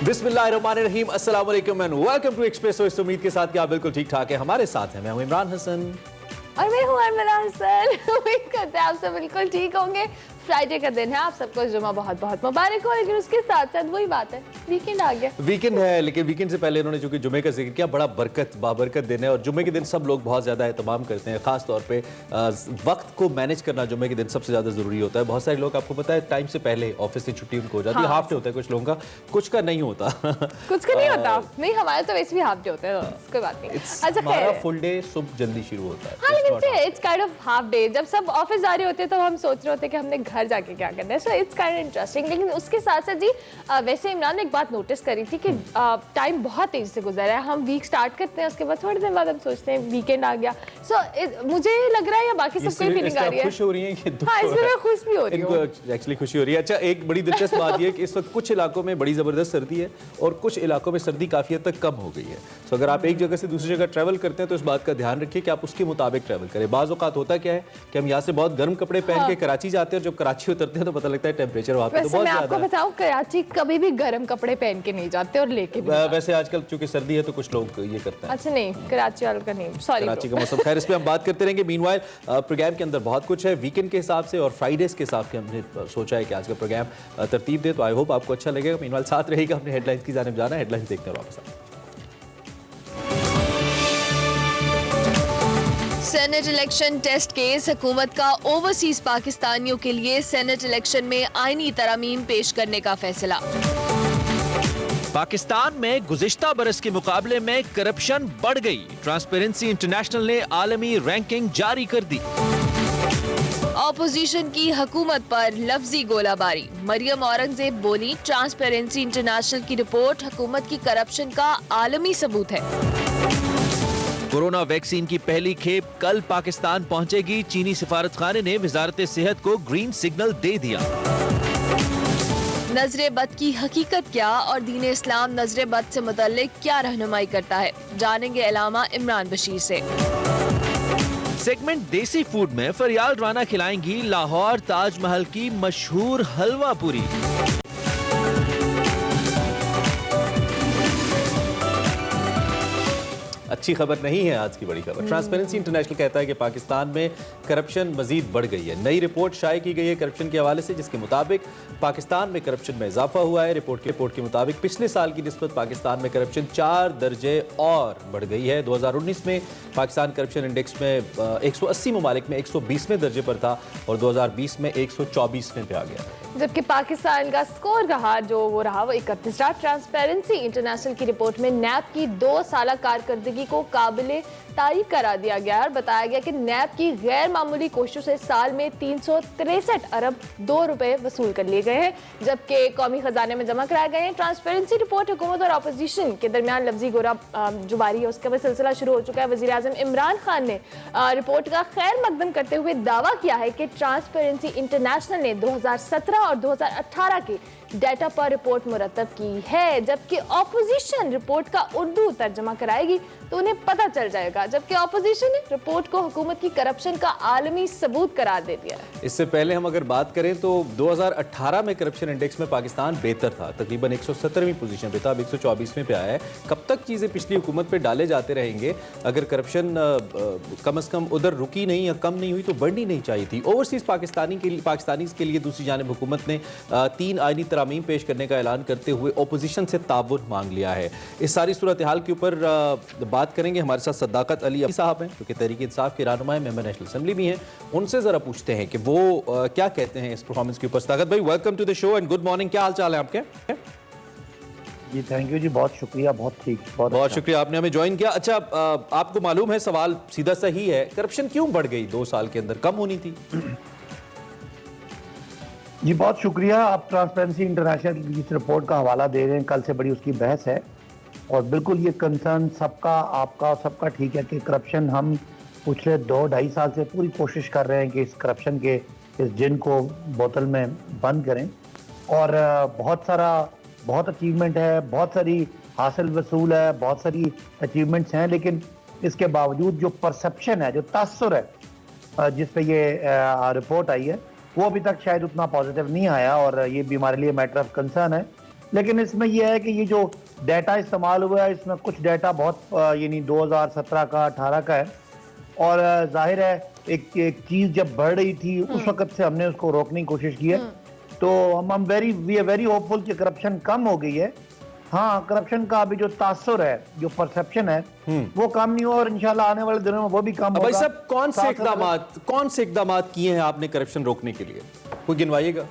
बिस्मिल्लाहिर्रहमानिर्रहीम, अस्सलाम वालेकुम एंड वेलकम टू एक्सप्रेसो। इस उम्मीद के साथ कि आप बिल्कुल ठीक ठाक है। हमारे साथ हैं मैं हूं इमरान हसन और मैं हूं अरमना हसन। उम्मीद करते हैं आप सब बिल्कुल ठीक होंगे। फ्राइडे का दिन है, आप सबको जुमा बहुत बहुत मुबारक हो। लेकिन उसके साथ साथ वही बात है, वीकेंड आ गया। वीकेंड है, लेकिन वीकेंड से पहले इन्होंने चूंकि जुमे का जिक्र किया, बड़ा बाबरकत दिन है और जुमे के दिन सब लोग बहुत ज़्यादा एहतमाम करते हैं। खास तौर पे वक्त को मैनेज करना जुमे के दिन सबसे ज़्यादा ज़रूरी होता है। बहुत सारे लोग, आपको पता है, टाइम से पहले ऑफिस से छुट्टी उनको हो जाती है। हाफ डे होता है कुछ लोगों का, कुछ का नहीं होता। कुछ का नहीं होता। नहीं, हमारे तो वैसे भी हाफ डे होते हैं, कोई बात नहीं। अच्छा, हमारा फुल डे सुबह जल्दी शुरू होता है। हाँ, लेकिन it's kind of half day. जब सब ऑफिस जा रहे होते हैं तो हम सोच रहे होते हैं कि हमने घर जाके क्या करना है। So it's kind of interesting. लेकिन उसके साथ साथ जी, वैसे इमरान ने एक बात नोटिस करी थी कि टाइम बहुत तेजी से गुजर रहा है। हम वीक स्टार्ट करते हैं, उसके बाद थोड़ी देर बाद हम सोचते हैं वीकेंड आ गया। सो मुझे लग रहा है या बाकी सबको फीलिंग आ रही है? खुश हो रही है कि दुख? हाँ, इसमें मैं खुश भी हो रही हूँ। इनको एक्चुअली खुशी हो रही है। अच्छा, एक बड़ी दिलचस्प बात यह है कि इस वक्त कुछ इलाकों में बड़ी ज़बरदस्त सर्दी है और कुछ इलाकों में सर्दी काफ़ी हद तक कम हो गई है। तो अगर आप एक जगह से दूसरी जगह ट्रैवल करते हैं तो इस बात का ध्यान रखिए कि आप उसके मुताबिक ट्रैवल करें। बाज़ औक़ात होता क्या है कि हम यहाँ से बहुत गर्म कपड़े पहन के कराची जाते हैं और जब कराची उतरते हैं तो पता लगता है टेम्परेचर वहाँ पे तो बहुत ज़्यादा है। मैं आपको बताऊं, कराची कभी भी गर्म कपड़े पहन के नहीं जाते और लेके भी वैसे आजकल चूंकि सर्दी है तो कुछ लोग ये करते हैं। अच्छा, नहीं, कराची वालों का नहीं, सॉरी। कराची का मौसम, खैर इस पे हम बात करते रहेंगे। मीनवाइल प्रोग्राम के अंदर बहुत कुछ है वीकेंड के हिसाब से और फ्राइडेज के हिसाब से। हमने सोचा है कि आज का प्रोग्राम तरतीब दे, तो आई होप आपको अच्छा लगेगा। मीनवाइल साथ रहेगा, अपने हेडलाइंस की जानिब जाना है। हेडलाइंस देखते हैं वापस। सेनेट इलेक्शन टेस्ट केस, हुकूमत का ओवरसीज पाकिस्तानियों के लिए सेनेट इलेक्शन में आईनी तरमीम पेश करने का फैसला। पाकिस्तान में गुज़िश्ता बरस के मुकाबले में करप्शन बढ़ गई। ट्रांसपेरेंसी इंटरनेशनल ने आलमी रैंकिंग जारी कर दी। ऑपोजिशन की हुकूमत पर लफ्जी गोलाबारी, मरियम औरंगजेब बोली ट्रांसपेरेंसी इंटरनेशनल की रिपोर्ट हुकूमत की करप्शन का आलमी सबूत है। कोरोना वैक्सीन की पहली खेप कल पाकिस्तान पहुंचेगी। चीनी सिफारतखाने ने वजारत सेहत को ग्रीन सिग्नल दे दिया। नजरे बद की हकीकत क्या और दीन इस्लाम नजरे बद से मुतल्लिक क्या रहनुमाई करता है, जानेंगे अलामा इमरान बशीर से। सेगमेंट देसी फूड में फरियाल राना खिलाएंगी लाहौर ताजमहल की मशहूर हलवा पूरी। अच्छी खबर नहीं है आज की बड़ी खबर। ट्रांसपेरेंसी इंटरनेशनल कहता है कि पाकिस्तान में करप्शन मजीद बढ़ गई है। नई रिपोर्ट शाये की गई है करप्शन के हवाले से, जिसके मुताबिक पाकिस्तान में करप्शन में इजाफा हुआ है। रिपोर्ट के मुताबिक पिछले साल की निस्बत पाकिस्तान में करप्शन 4 दर्जे और बढ़ गई है। 2019 में पाकिस्तान करप्शन इंडेक्स में 180 ममालिक में 120वें दर्जे पर था और 2020 में 124वें पे आ गया। जबकि पाकिस्तान का स्कोर रहा वो 31। ट्रांसपेरेंसी इंटरनेशनल की रिपोर्ट में नैब की 2 साल कारकर्दगी को काबिले तारीफ करा दिया गया और बताया गया कि नैब की गैर मामूली कोशिशों से साल में 363 अरब 2 रुपए वसूल कर लिए गए हैं, जबकि कौमी खजाने में जमा कराए गए हैं। ट्रांसपेरेंसी रिपोर्ट हुकूमत और अपोजिशन के दरमियान लफ्जी गोरा जुबारी है, उसका भी सिलसिला शुरू हो चुका है। वज़ीर आज़म इमरान खान ने रिपोर्ट का खैर मकदम करते हुए दावा किया है कि ट्रांसपेरेंसी इंटरनेशनल ने 2017 और 2018 के डाटा पर रिपोर्ट मुरतब की है, जबकि ऑपोजिशन रिपोर्ट का उर्दू तर्जमा कराएगी तो उन्हें पता चल जाएगा। जबकि ऑपोजिशन ने रिपोर्ट को हुकूमत की करप्शन का आलमी सबूत करार दे दिया है। इससे पहले हम अगर बात करें तो 2018 में करप्शन इंडेक्स में पाकिस्तान बेहतर था, तकरीबन 117वीं पोजीशन पे था, अब 124वें पे आया है। कब तक चीज़ें पिछली हुकूमत पे डाले जाते रहेंगे? अगर करप्शन कम अज़ कम उधर रुकी नहीं या कम नहीं हुई तो बढ़नी नहीं चाहिए थी। ओवरसीज़ पाकिस्तानी के लिए दूसरी जानिब हुकूमत ने 3 आईनी तरामीम पेश करने का ऐलान करते हुए ओपोजिशन से ताउन मांग लिया है। इस सारी सूरत हाल के ऊपर बात करेंगे। हमारे साथ सदाकत अली साहब हैं जो कि तहरीक इंसाफ के रहनुमा मेंबर नेशनल असेंबली भी हैं। उनसे जरा पूछते हैं कि वो क्या कहते हैं इस परफॉर्मेंस के ऊपर। सदाकत भाई, welcome to the show and good morning. क्या हाल चाल है आपके? जी थैंक यू जी, बहुत शुक्रिया, बहुत ठीक, बहुत शुक्रिया आपने हमें ज्वाइन किया। अच्छा, आपको मालूम है, सवाल सीधा सही है, करप्शन क्यों बढ़ गई 2 साल के अंदर? कम होनी थी। जी बहुत शुक्रिया। आप ट्रांसपेरेंसी इंटरनेशनल की इस रिपोर्ट का हवाला दे रहे हैं, कल से बड़ी उसकी बहस है और बिल्कुल ये कंसर्न सबका, आपका सबका ठीक है कि करप्शन, हम पिछले 2-2.5 साल से पूरी कोशिश कर रहे हैं कि इस करप्शन के इस जिन को बोतल में बंद करें और बहुत अचीवमेंट है, बहुत सारी हासिल वसूल है, बहुत सारी अचीवमेंट्स हैं, लेकिन इसके बावजूद जो परसेप्शन है, जो तासुर है जिस पे ये रिपोर्ट आई है, वो अभी तक शायद उतना पॉजिटिव नहीं आया और ये भी हमारे लिए मैटर ऑफ कंसर्न है। लेकिन इसमें यह है कि ये जो डाटा इस्तेमाल हुआ है इसमें कुछ डाटा बहुत यानी 2017 का 18 का है, और जाहिर है एक चीज़ जब बढ़ रही थी उस वक्त से हमने उसको रोकने की कोशिश की है। तो हम वी आर वेरी होपफुल कि करप्शन कम हो गई है। हाँ, करप्शन का अभी जो तासुर है, जो परसेप्शन है, वो कम नहीं हुआ और इंशाल्लाह आने वाले दिनों में वो भी कम होगा। भाई साहब, कौन से इकदाम किए हैं आपने करप्शन रोकने के लिए, कोई गिनवाइएगा?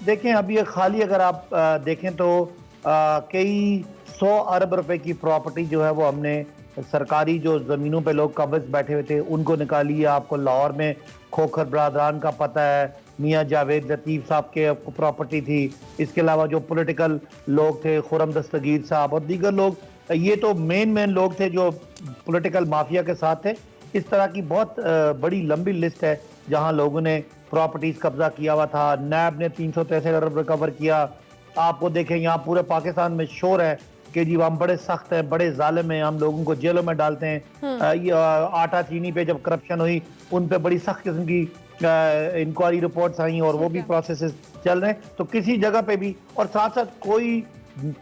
देखें, अभी ये खाली अगर आप देखें तो कई 100 अरब रुपए की प्रॉपर्टी जो है वो हमने सरकारी जो ज़मीनों पे लोग कब्ज़ बैठे हुए थे उनको निकाली है। आपको लाहौर में खोखर बरादरान का पता है, मियाँ जावेद लतीफ़ साहब के प्रॉपर्टी थी। इसके अलावा जो पॉलिटिकल लोग थे, खुरम दस्तगीर साहब और दीगर लोग, ये तो मेन लोग थे जो पॉलिटिकल माफिया के साथ थे। इस तरह की बहुत बड़ी लंबी लिस्ट है जहाँ लोगों ने प्रॉपर्टीज कब्जा किया हुआ था। नैब ने 363 अरब रिकवर किया। आपको देखें, यहाँ पूरे पाकिस्तान में शोर है कि जी हम बड़े सख्त हैं, बड़े जालिम हैं, हम लोगों को जेलों में डालते हैं। ये आटा चीनी पे जब करप्शन हुई उन पे बड़ी सख्त किस्म की इंक्वायरी रिपोर्ट्स आई और वो भी प्रोसेसेस चल रहे हैं। तो किसी जगह पे भी, और साथ साथ कोई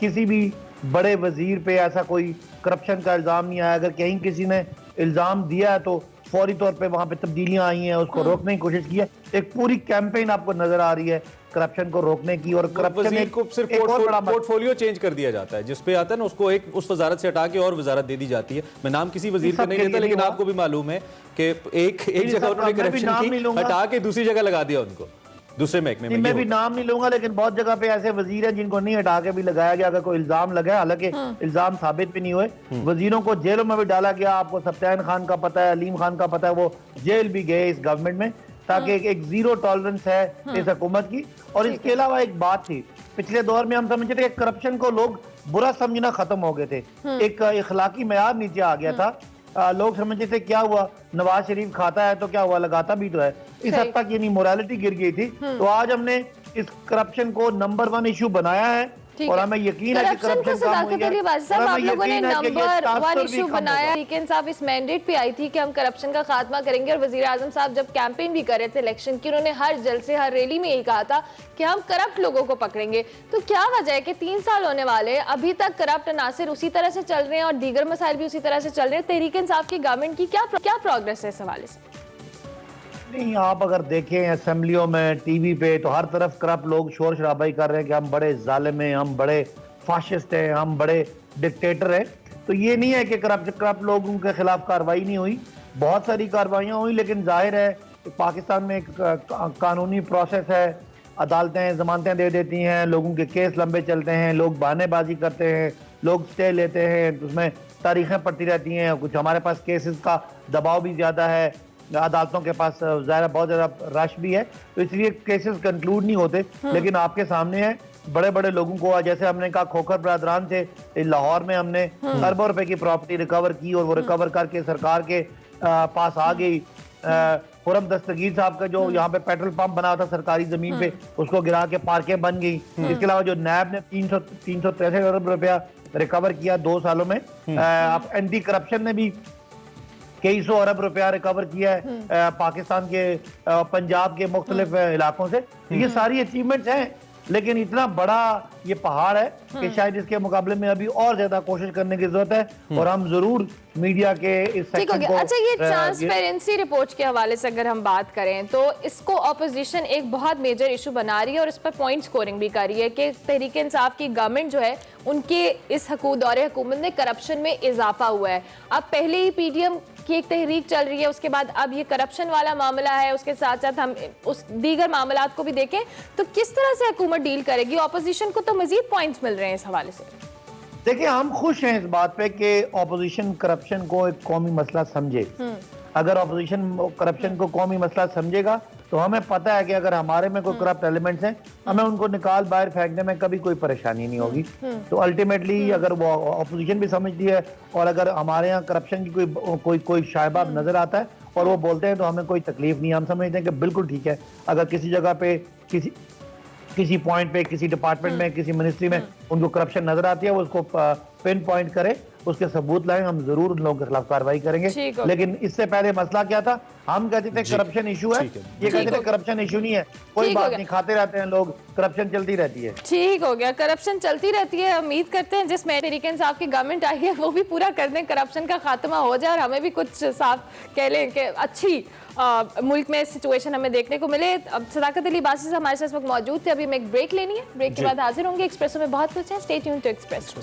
किसी भी बड़े वजीर पे ऐसा कोई करप्शन का इल्ज़ाम नहीं आया। अगर कहीं किसी ने इल्ज़ाम दिया है तो फौरी तौर पे वहाँ पे तब्दीलियां आई हैं, उसको रोकने की कोशिश की है। एक पूरी कैंपेन आपको नजर आ रही है करप्शन को रोकने की। और करप्शन को सिर्फ पोर्टफोलियो चेंज कर दिया जाता है, जिसपे आता है ना उसको एक उस वजारत से हटा के और वजारत दे दी जाती है। मैं नाम किसी वजीर का नहीं लेता, लेकिन आपको भी मालूम है कि एक जगह उन्होंने करप्शन की हटा के दूसरी जगह लगा दिया उनको, दूसरे महकमे में। मैं भी नाम नहीं लूंगा, लेकिन बहुत जगह पे ऐसे वजीर हैं जिनको नहीं हटा के भी लगाया गया। अगर कोई इल्जाम लगा, हालांकि इल्जाम साबित भी नहीं हुए, वजीरों को जेलों में भी डाला गया। आपको सत्यान खान का पता है, अलीम खान का पता है, वो जेल भी गए इस गवर्नमेंट में, ताकि एक जीरो टॉलरेंस है इस हुकूमत की। और इसके अलावा एक बात थी, पिछले दौर में हम समझते थे कि करप्शन को लोग बुरा समझना खत्म हो गए थे, एक इखलाकी मेयार नीचे आ गया था। लोग समझते थे क्या हुआ, नवाज शरीफ खाता है तो क्या हुआ, लगाता भी तो है। इस हद तक यानी मोरालिटी गिर गई थी। तो आज हमने इस करप्शन को नंबर 1 इशू बनाया है और हमें यकीन है कि करप्शन कम हो गया। आप लोगों ने नंबर 1 इशू बनाया, लेकिन साहब इस मैंडेट पे आई थी कि हम करप्शन का खात्मा करेंगे। और वजीर आजम साहब जब कैंपेन भी कर रहे थे इलेक्शन की, उन्होंने हर जलसे, हर रैली में यही कहा था कि हम करप्ट लोगों को पकड़ेंगे। तो क्या वजह है कि 3 साल होने वाले अभी तक करप्ट अनासिर उसी तरह से चल रहे हैं और दीगर मसाइल भी उसी तरह से चल रहे हैं? तहरीक इंसाफ की गवर्नमेंट की क्या प्रोग्रेस है इस हवाले से? नहीं, आप अगर देखें असेंबलियों में, टीवी पे, तो हर तरफ करप्ट लोग शोर शराबाई कर रहे हैं कि हम बड़े जालिम हैं, हम बड़े फाशिस्ट हैं, हम बड़े डिक्टेटर हैं। तो ये नहीं है कि करप्ट लोगों के खिलाफ कार्रवाई नहीं हुई, बहुत सारी कार्रवाइयाँ हुई। लेकिन जाहिर है कि पाकिस्तान में एक कानूनी प्रोसेस है, अदालतें जमानतें दे देती हैं, लोगों के केस लंबे चलते हैं, लोग बहानेबाजी करते हैं, लोग स्टे लेते हैं, उसमें तारीखें पड़ती रहती हैं। कुछ हमारे पास केसेस का दबाव भी ज़्यादा है, अदालतों के पास ज़्यादा बहुत ज़्यादा रश भी है, तो इसलिए केसेस कंक्लूड नहीं होते। लेकिन आपके सामने है, बड़े बड़े लोगों को, जैसे हमने कहा खोखर बरादरान से लाहौर में हमने अरबों रुपए की प्रॉपर्टी रिकवर की और वो रिकवर करके सरकार के पास आ गई। खुरम दस्तगीर साहब का जो यहाँ पे पेट्रोल पंप बना था सरकारी जमीन पे, उसको गिरा के पार्कें बन गई। इसके अलावा जो नैब ने 363 अरब रुपया रिकवर किया 2 सालों में। आप एंटी करप्शन ने भी कई 100 अरब रुपया रिकवर किया है पाकिस्तान के पंजाब के मुख्तलिफ इलाकों से। ये सारी अचीवमेंट्स हैं, लेकिन इतना बड़ा ये पहाड़ है कि शायद इसके मुकाबले में अभी और ज्यादा कोशिश करने की जरूरत है। और हम जरूर मीडिया के इस सेक्शन को, अच्छा, ये ट्रांसपेरेंसी रिपोर्ट के हवाले से अगर हम बात करें तो इसको ऑपोजिशन एक बहुत मेजर इशू बना रही है और इस पर पॉइंट स्कोरिंग भी कर रही है कि तहरीक इंसाफ की गवर्नमेंट जो है उनके इस दौरे हुकूमत में करप्शन में इजाफा हुआ है। अब पहले ही पीडीएम की एक तहरीक चल रही है, उसके बाद अब ये करप्शन वाला मामला है, उसके साथ साथ हम उस दीगर मामलात को भी देखें तो किस तरह से हुकूमत डील करेगी? ऑपोजिशन को तो मजीद पॉइंट्स मिल रहे हैं इस हवाले से। देखिए, हम खुश हैं इस बात पे कि ऑपोजिशन करप्शन को एक कौमी मसला समझे। अगर ऑपोजिशन करप्शन को कौमी मसला समझेगा तो हमें पता है कि अगर हमारे में कोई करप्ट एलिमेंट्स हैं, हमें उनको निकाल बाहर फेंकने में कभी कोई परेशानी नहीं होगी। तो अल्टीमेटली अगर वो ऑपोजिशन भी समझती है और अगर हमारे यहाँ करप्शन की कोई शायबा नजर आता है और वो बोलते हैं तो हमें कोई तकलीफ नहीं। हम समझते हैं कि बिल्कुल ठीक है, अगर किसी जगह पे किसी पॉइंट पे, किसी डिपार्टमेंट में, किसी मिनिस्ट्री में उनको करप्शन नजर आती है, वो उसको पिन पॉइंट करे उसके सबूत लाएं, हम जरूर उन लोगों के खिलाफ कार्रवाई करेंगे। ठीक हो लेकिन इससे पहले मसला क्या था, हम कहते थे करप्शन इशू है, ठीक है। ये कहते थे हो करप्शन इशू नहीं है, कोई ठीक हो बात गया। नहीं, खाते रहते हैं लोग, करप्शन चलती रहती है। ठीक हो गया, करप्शन चलती रहती है। उम्मीद करते हैं जिस तरीके से आपकी गवर्नमेंट आई है वो भी पूरा कर दें, करप्शन का खात्मा हो जाए और हमें भी कुछ साफ कह लें कि अच्छी मुल्क में सिचुएशन हमें देखने को मिले। अब सदाकत अली बासी से हमारे साथ इस वक्त मौजूद थे। अभी हमें एक ब्रेक लेनी है, ब्रेक के बाद हाजिर होंगे। एक्सप्रेसो में बहुत कुछ है, stay tuned to Express.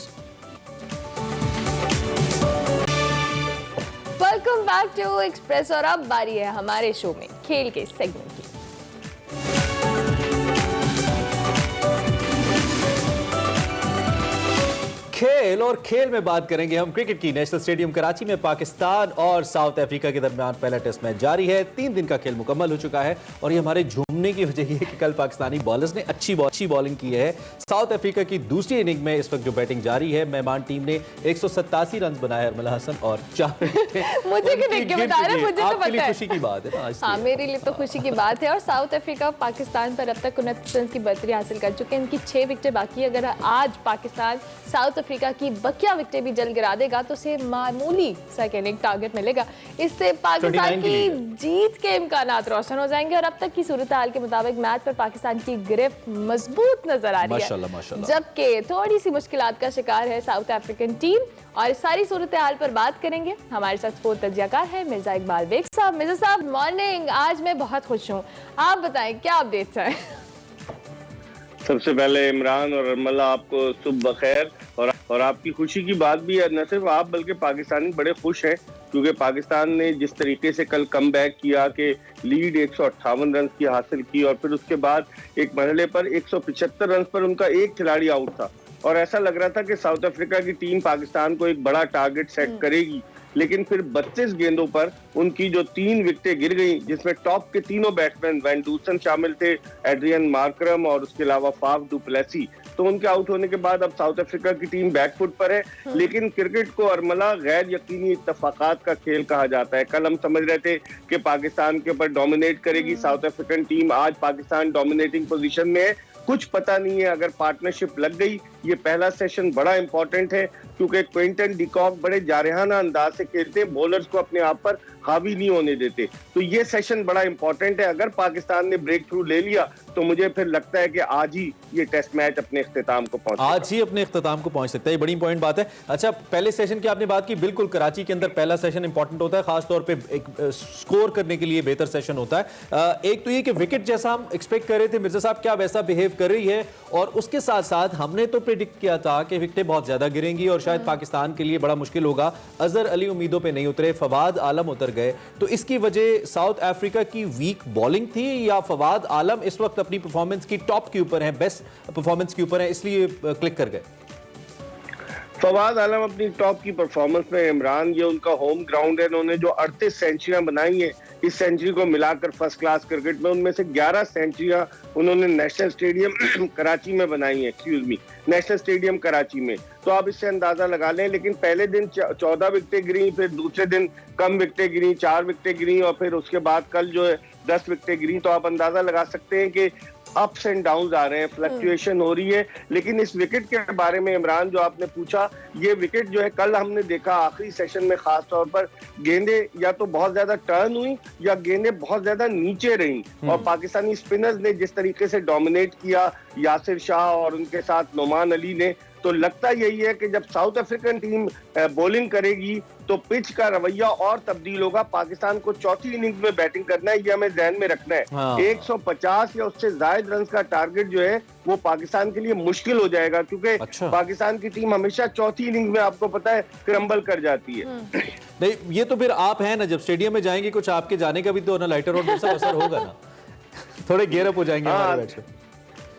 Welcome back to Express और अब बारी है हमारे शो में खेल के सेगमेंट की। खेल और खेल में बात करेंगे हम क्रिकेट की। नेशनल स्टेडियम कराची में पाकिस्तान और साउथ अफ्रीका के दरमियान पहला टेस्ट मैच जारी है। 3 दिन का खेल मुकम्मल हो चुका है और ये हमारे झूमने की वजह है कि कल पाकिस्तानी बॉलर्स ने अच्छी बॉलिंग की है। साउथ अफ्रीका की दूसरी इनिंग में इस वक्त जो बैटिंग जारी है, मेहमान टीम ने 187 रन बनाए हरमला हसन और 4 मुझे क्यों देख के बता रहे हैं, मुझे तो आपके लिए पता है। खुशी की बात है ना आज। हाँ, मेरे लिए तो खुशी की बात है। और साउथ अफ्रीका पाकिस्तान पर अब तक 29 रन की बढ़तरी हासिल कर चुके हैं। इनकी 6 विकेटें बाकी है। अगर आज पाकिस्तान साउथ अफ्रीका की बकिया विकेटें भी जल गिरा देगा तो उसे मामूली सा कहने टारगेट मिलेगा। इससे पाकिस्तान 29 के की लिए। जीत के इम्कानात रोशन हो जाएंगे और अब तक की सूरत हाल के मुताबिक मैच पर पाकिस्तान की गिरफ्त मजबूत नजर आ रही माशाल्लाह, है, माशाल्लाह। जबकि थोड़ी सी मुश्किलात का शिकार है साउथ अफ्रीकन टीम। और इस सारी सूरत हाल पर बात करेंगे। हमारे साथ स्पोर्ट तज्जियाकार है मिर्जा इकबाल बेग साहब। मिर्जा साहब मॉर्निंग, आज मैं बहुत खुश हूँ, आप बताएं क्या अपडेट्स हैं? सबसे पहले इमरान और अरमला आपको सुबह बखैर। और आपकी खुशी की बात भी है, न सिर्फ आप बल्कि पाकिस्तानी बड़े खुश हैं क्योंकि पाकिस्तान ने जिस तरीके से कल कम बैक किया कि लीड 158 रन की हासिल की और फिर उसके बाद एक मरहले पर 175 रन पर उनका एक खिलाड़ी आउट था और ऐसा लग रहा था कि साउथ अफ्रीका की टीम पाकिस्तान को एक बड़ा टारगेट सेट करेगी। लेकिन फिर 32 गेंदों पर उनकी जो 3 विकेटें गिर गई, जिसमें टॉप के तीनों बैट्समैन वैन डूसन शामिल थे, एड्रियन मार्करम और उसके अलावा फाफ डू प्लेसी, तो उनके आउट होने के बाद अब साउथ अफ्रीका की टीम बैकफुट पर है। लेकिन क्रिकेट को अरमला गैर यकीनी इत्तफाकात का खेल कहा जाता है। कल हम समझ रहे थे कि पाकिस्तान के ऊपर डोमिनेट करेगी साउथ अफ्रीकन टीम, आज पाकिस्तान डोमिनेटिंग पोजीशन में है। कुछ पता नहीं है अगर पार्टनरशिप लग गई। ये पहला सेशन बड़ा इंपॉर्टेंट है क्योंकि क्विंटन डिकॉक बड़े जारहाना अंदाज से खेलते हैं, बॉलर्स को अपने आप पर हावी नहीं होने देते। तो ये सेशन बड़ा इंपॉर्टेंट है। अगर पाकिस्तान ने ब्रेक थ्रू ले लिया तो मुझे फिर लगता है कि आज ही ये टेस्ट मैच अपने इख्तिताम को पहुंच आज ही अपने इख्तिताम को पहुंच सकता है। ये बड़ी इंपॉर्टेंट बात है। अच्छा, पहले सेशन की आपने बात की, बिल्कुल कराची के अंदर पहला सेशन इंपॉर्टेंट होता है, खासतौर पे एक स्कोर करने के लिए बेहतर सेशन होता है। एक तो ये कि विकेट जैसा हम एक्सपेक्ट कर रहे थे, मिर्जा साहब क्या वैसा बिहेव कर रही है? और उसके साथ साथ हमने तो प्रेडिक्ट किया था कि विकेटें बहुत ज्यादा गिरेंगी और शायद पाकिस्तान के लिए बड़ा मुश्किल होगा। अजहर अली उम्मीदों पे नहीं उतरे, फवाद आलम उतर गए, तो इसकी वजह साउथ अफ्रीका की वीक बॉलिंग थी या फवाद आलम इस वक्त अपनी परफॉर्मेंस की टॉप के ऊपर है, बेस्ट परफॉर्मेंस के ऊपर है, इसलिए क्लिक कर गए? फवाद आलम अपनी टॉप की परफॉर्मेंस में, इमरान ये उनका होम ग्राउंड है, उन्होंने जो 38 सेंचुरियां बनाई हैं इस सेंचुरी को मिलाकर फर्स्ट क्लास क्रिकेट में, उनमें से 11 सेंचुरियां उन्होंने नेशनल स्टेडियम कराची में बनाई है, नेशनल स्टेडियम कराची में। तो आप इससे अंदाजा लगा लें। लेकिन पहले दिन 14 विकेटें गिरी, फिर दूसरे दिन कम विकेटें गिरी, 4 विकेटें गिरी और फिर उसके बाद कल जो है 10 विकेटें गिरी। तो आप अंदाजा लगा सकते हैं कि अप्स एंड डाउन्स आ रहे हैं, फ्लक्चुएशन हो रही है। लेकिन इस विकेट के बारे में इमरान जो आपने पूछा, ये विकेट जो है कल हमने देखा आखिरी सेशन में खास तौर पर गेंदें या तो बहुत ज्यादा टर्न हुई या गेंदें बहुत ज्यादा नीचे रही और पाकिस्तानी स्पिनर्स ने जिस तरीके से डोमिनेट किया, यासिर शाह और उनके साथ नोमान अली ने, तो लगता यही है कि जब साउथ अफ्रीकन टीम बॉलिंग करेगी तो पिच का रवैया और तब्दील होगा। पाकिस्तान को चौथी इनिंग्स में बैटिंग करना है, ये हमें ध्यान में रखना है। हाँ। 150 या उससे ज्यादा रन का टारगेट जो है वो पाकिस्तान के लिए मुश्किल हो जाएगा क्योंकि अच्छा। पाकिस्तान की टीम हमेशा चौथी इनिंग में आपको पता है क्रम्बल कर जाती है। नहीं, ये तो फिर आप हैं ना, जब स्टेडियम में जाएंगे कुछ आपके जाने का भी तो ना लाइटर और सब असर होगा ना, थोड़े गेयर अप हो जाएंगे हमारे मैच में।